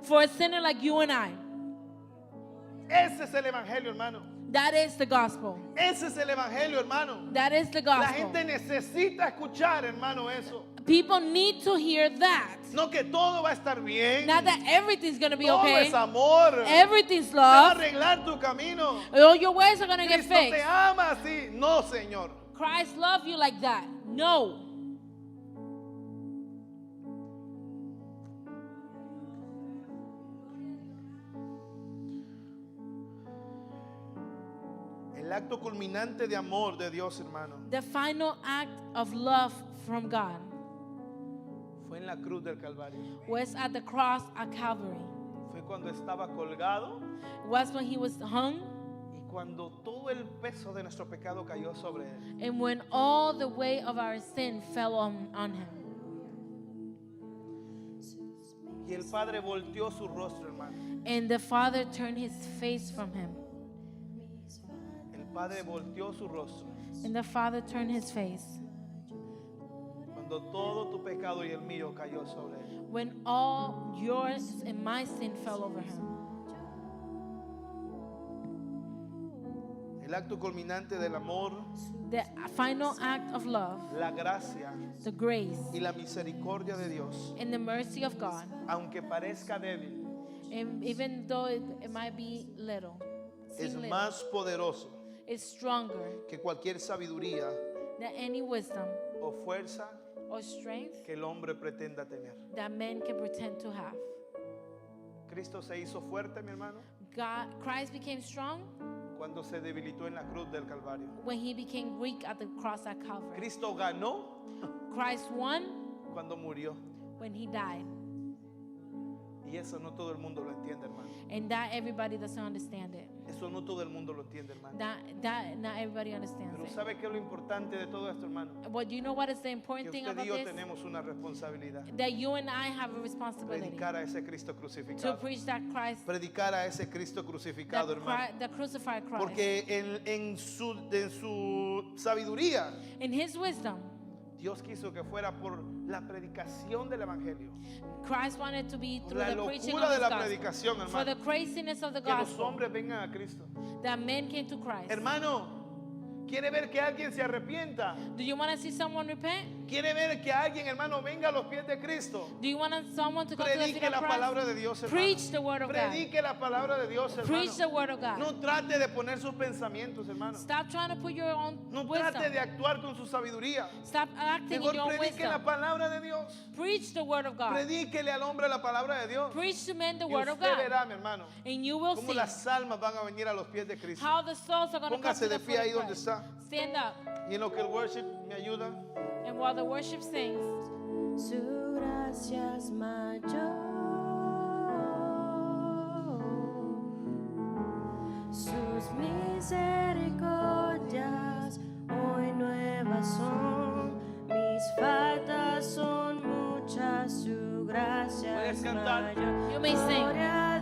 For a sinner like you and I. Ese es el evangelio, hermano. That is the gospel. Ese es el evangelio, hermano. That is the La gospel. gente necesita escuchar, hermano, eso. People need to hear that. No que todo va a estar bien. Not that everything's going to be Todo okay. es amor. Everything's Te va a love. arreglar tu camino. All your ways are going to get Cristo te fixed. ama así. No, Señor. Christ loved you like that. No. El acto culminante de amor de Dios, hermano, The final act of love from God fue en la cruz del Calvario. was at the cross at Calvary. Fue cuando estaba colgado Was when he was hung y cuando todo el peso de nuestro pecado cayó sobre él. and when all the weight of our sin fell on him. Y el Padre volteó su rostro, hermano. And the Father turned his face from him. El Padre volteó su rostro And the Father turned his face cuando todo tu pecado y el mío cayó sobre él. when all yours and my sin fell over him. El acto culminante del amor, The final act of love, la gracia the grace y la misericordia de Dios, and the mercy of God, aunque parezca débil, and even though it might be little, es seem little, más poderoso is stronger que cualquier sabiduría than any wisdom o fuerza or strength que el hombre pretenda tener. that men can pretend to have. Cristo se hizo fuerte, mi hermano, Christ became strong cuando se debilitó en la cruz del Calvario. when he became weak at the cross at Calvary. Cristo ganó Christ won cuando murió. when he died. Y eso no todo el mundo lo entiende, hermano. And that everybody doesn't understand it. Eso no todo el mundo lo entiende, hermano. That not everybody understands Pero it. ¿sabe qué es lo importante de todo esto, hermano? But you know what is the Que important thing usted about y yo this? tenemos una responsabilidad. That you and I have a responsibility Predicar a ese Cristo to crucificado. preach that Christ, Predicar a ese Cristo crucificado, hermano. the crucified Christ. Porque en su sabiduría, In his wisdom, Dios quiso que fuera por la predicación del Evangelio. Christ wanted to be through La the preaching locura of de his la gospel. predicación, For the hermano. craziness of the Que los gospel, hombres vengan a Cristo. that men came to Christ. Hermano, ¿quiere ver que alguien se arrepienta? Do you want to see someone repent? ¿Quiere ver que alguien, hermano, venga a los pies de Cristo? Do you want someone to come to the feet Predique of la palabra Christ? de Dios, hermano. Preach the word of God. Predique la palabra de Dios, Preach the hermano. word of God. No trate de poner sus pensamientos, hermano. Stop trying to put your own No wisdom. trate de actuar con su sabiduría. Stop acting in Mejor your own predique la wisdom. palabra de Dios. Preach the word of God. Predíquele al hombre la palabra de Dios. Preach to men the Y word of usted God. verá, mi hermano, And you will cómo see las almas van a venir a los pies de Cristo. how the souls are going to come Póngase to de the pie foot ahí of donde Christ. está. Stand up. Y en lo que el worship me ayuda, And while the worship sings, Su gracia es mayor, sus misericordias hoy nuevas son, mis faltas son muchas, su gracia Puedes es cantar. mayor. you may sing. Gloria a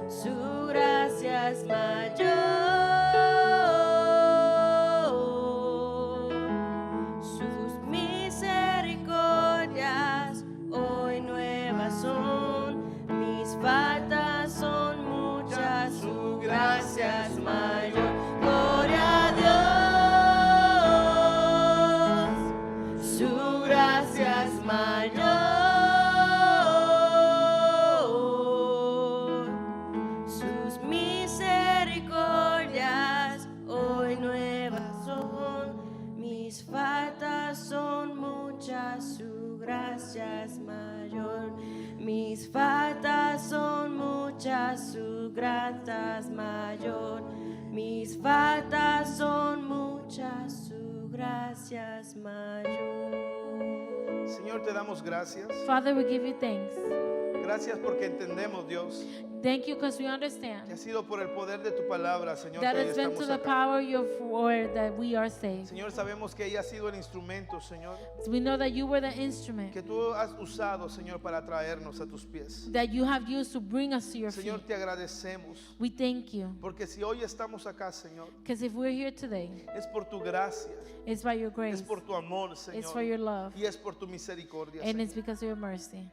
Dios, su gracia es mayor. Sus misericordias hoy nuevas son, mis faltas son muchas, su gracia es mayor. Gloria a Dios, su gracia es mayor. Sus misericordias hoy nuevas son, mis faltas son muchas, su gracia es mayor. Mis faltas son muchas, su gracia es mayor. Mis faltas son muchas, su gracia es mayor. Señor, te damos gracias. Father, we give you thanks. Gracias porque entendemos, Dios, Thank you because we que ha understand sido por el poder de tu palabra, Señor, that que hoy it's been to estamos the acá. power of your word that we are saved. Señor, sabemos que ella ha sido el instrumento, Señor, We know that you were the instrument que tú has usado, Señor, para traernos a tus pies. that you have used to bring us to your feet. Señor, te agradecemos, We thank you porque si hoy estamos acá, Señor, because if we're here today, es por tu gracia, it's by your es grace, por tu amor, it's for Señor, your love, y es por tu misericordia, and Señor. it's because of your mercy.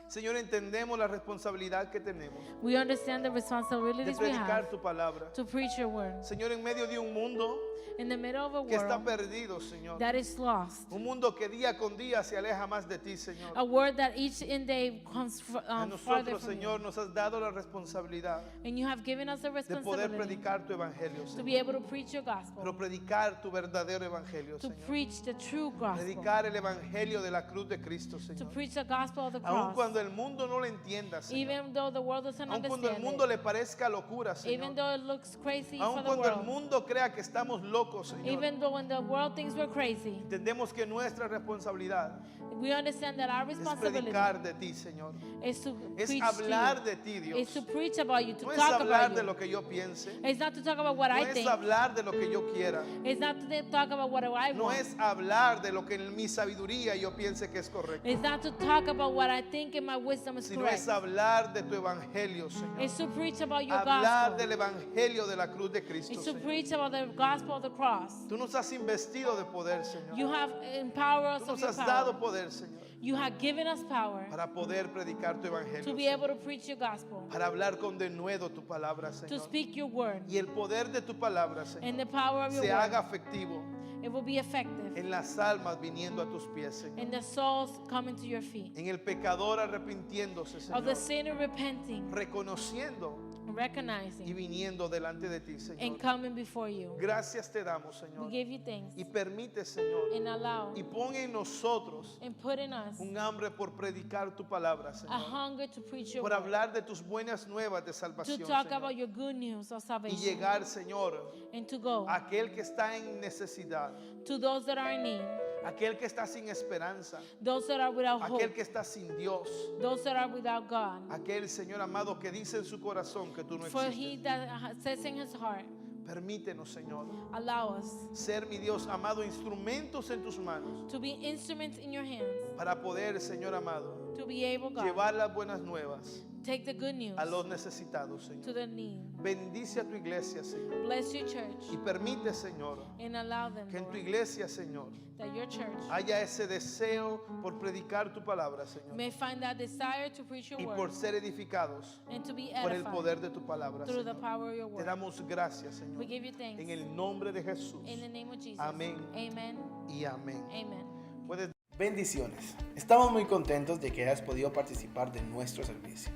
Señor, entendemos la responsabilidad que tenemos We understand the de responsibilities we predicar have tu palabra. to preach your word Señor, en medio de un mundo in the middle of a que está world perdido, Señor. that is lost, Un mundo que día con día se aleja más de ti, Señor. a word that each in day comes A farther nosotros, from you. Señor, nos has dado la responsabilidad And you have given us the de poder responsibility predicar tu evangelio, to Señor. be able to preach your gospel, Pero predicar tu verdadero evangelio, to Señor. preach the true gospel, Predicar el evangelio de la cruz de Cristo, to Señor. preach the gospel of the Aun cross. cuando cuando el mundo no lo entienda, Señor. Even though the world doesn't Aun cuando el understand mundo it. le parezca locura, Even Señor. though it looks crazy Aun for the cuando el world. mundo crea que estamos locos, Señor. Even though when the world thinks we're crazy. Entendemos que nuestra responsabilidad We understand that our es responsibility predicar de ti, Señor. is to Es preach hablar to you. de ti, Is Dios. to preach about you, to No es talk hablar about de you. lo que yo piense. It's not to talk about what No I es think. hablar de lo que yo quiera. It's not to talk about what I No want. es hablar de lo que en mi sabiduría yo piense que es correcto. It's not to talk about what I think in my wisdom is Sino correct. es hablar de tu evangelio, Señor. It's to preach about your Hablar gospel. del evangelio de la cruz de Cristo, It's to Señor. preach about the gospel of the cross. Tú nos has investido de poder, Señor. You have empowered us Tú of nos your has power. dado poder, Señor, You have given us power para poder predicar tu evangelio, to be Señor. able to preach your gospel, Para hablar con denuedo tu palabra, to Señor. speak your word, Y el poder de tu palabra, and Señor, the power of your se word. haga efectivo It will be effective, en las almas viniendo a tus pies, Señor. and the souls coming to your feet. En el pecador arrepintiéndose, Of the Señor. sinner repenting, Reconociendo y recognizing, viniendo delante de ti, and Señor. coming before you. Gracias te damos, We Señor. give you thanks Y permite, Señor, and allow y pon en nosotros and put in us un hambre por predicar tu palabra, a Señor. hunger to preach your Por word, hablar de tus buenas nuevas de to salvación, talk Señor. about your good news of Y salvation, llegar, Señor, and to go a aquel que está en necesidad, to those that are in need, aquel que está sin esperanza, those that are without hope, aquel que está sin Dios, those that are without God. aquel, Señor amado, que dice en su corazón que tú no For he existes. that says in his heart, Permítenos, Señor, allow us ser, mi Dios amado, instrumentos en tus manos to be instruments in your hands, para poder, Señor amado, to be able, God, llevar las buenas nuevas take the good news a los necesitados, to Señor. the need. Bendice a tu iglesia, Señor, Bless your church y permite, Señor, and allow them, que en tu Lord, iglesia, Señor, that your church haya ese deseo por predicar tu palabra, Señor, may find that desire to preach your y word por ser edificados and to be por el edified poder de tu palabra, through the Señor. power of your Te word. damos gracias, We Señor, give you thanks en el nombre de Jesús. in the name of Jesus. Amén. Amen. Y amén. Amen. Puedes- Bendiciones. Estamos muy contentos de que hayas podido participar de nuestro servicio.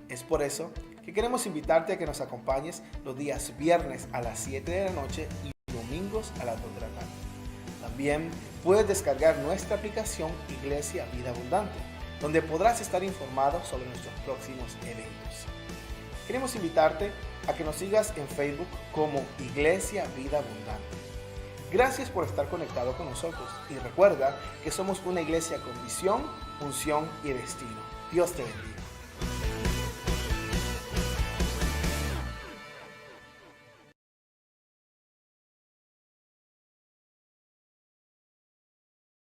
Es por eso que queremos invitarte a que nos acompañes los días viernes a las 7 de la noche y domingos a las 2 de la tarde. También puedes descargar nuestra aplicación Iglesia Vida Abundante, donde podrás estar informado sobre nuestros próximos eventos. Queremos invitarte a que nos sigas en Facebook como Iglesia Vida Abundante. Gracias por estar conectado con nosotros y recuerda que somos una iglesia con visión, unción y destino. Dios te bendiga.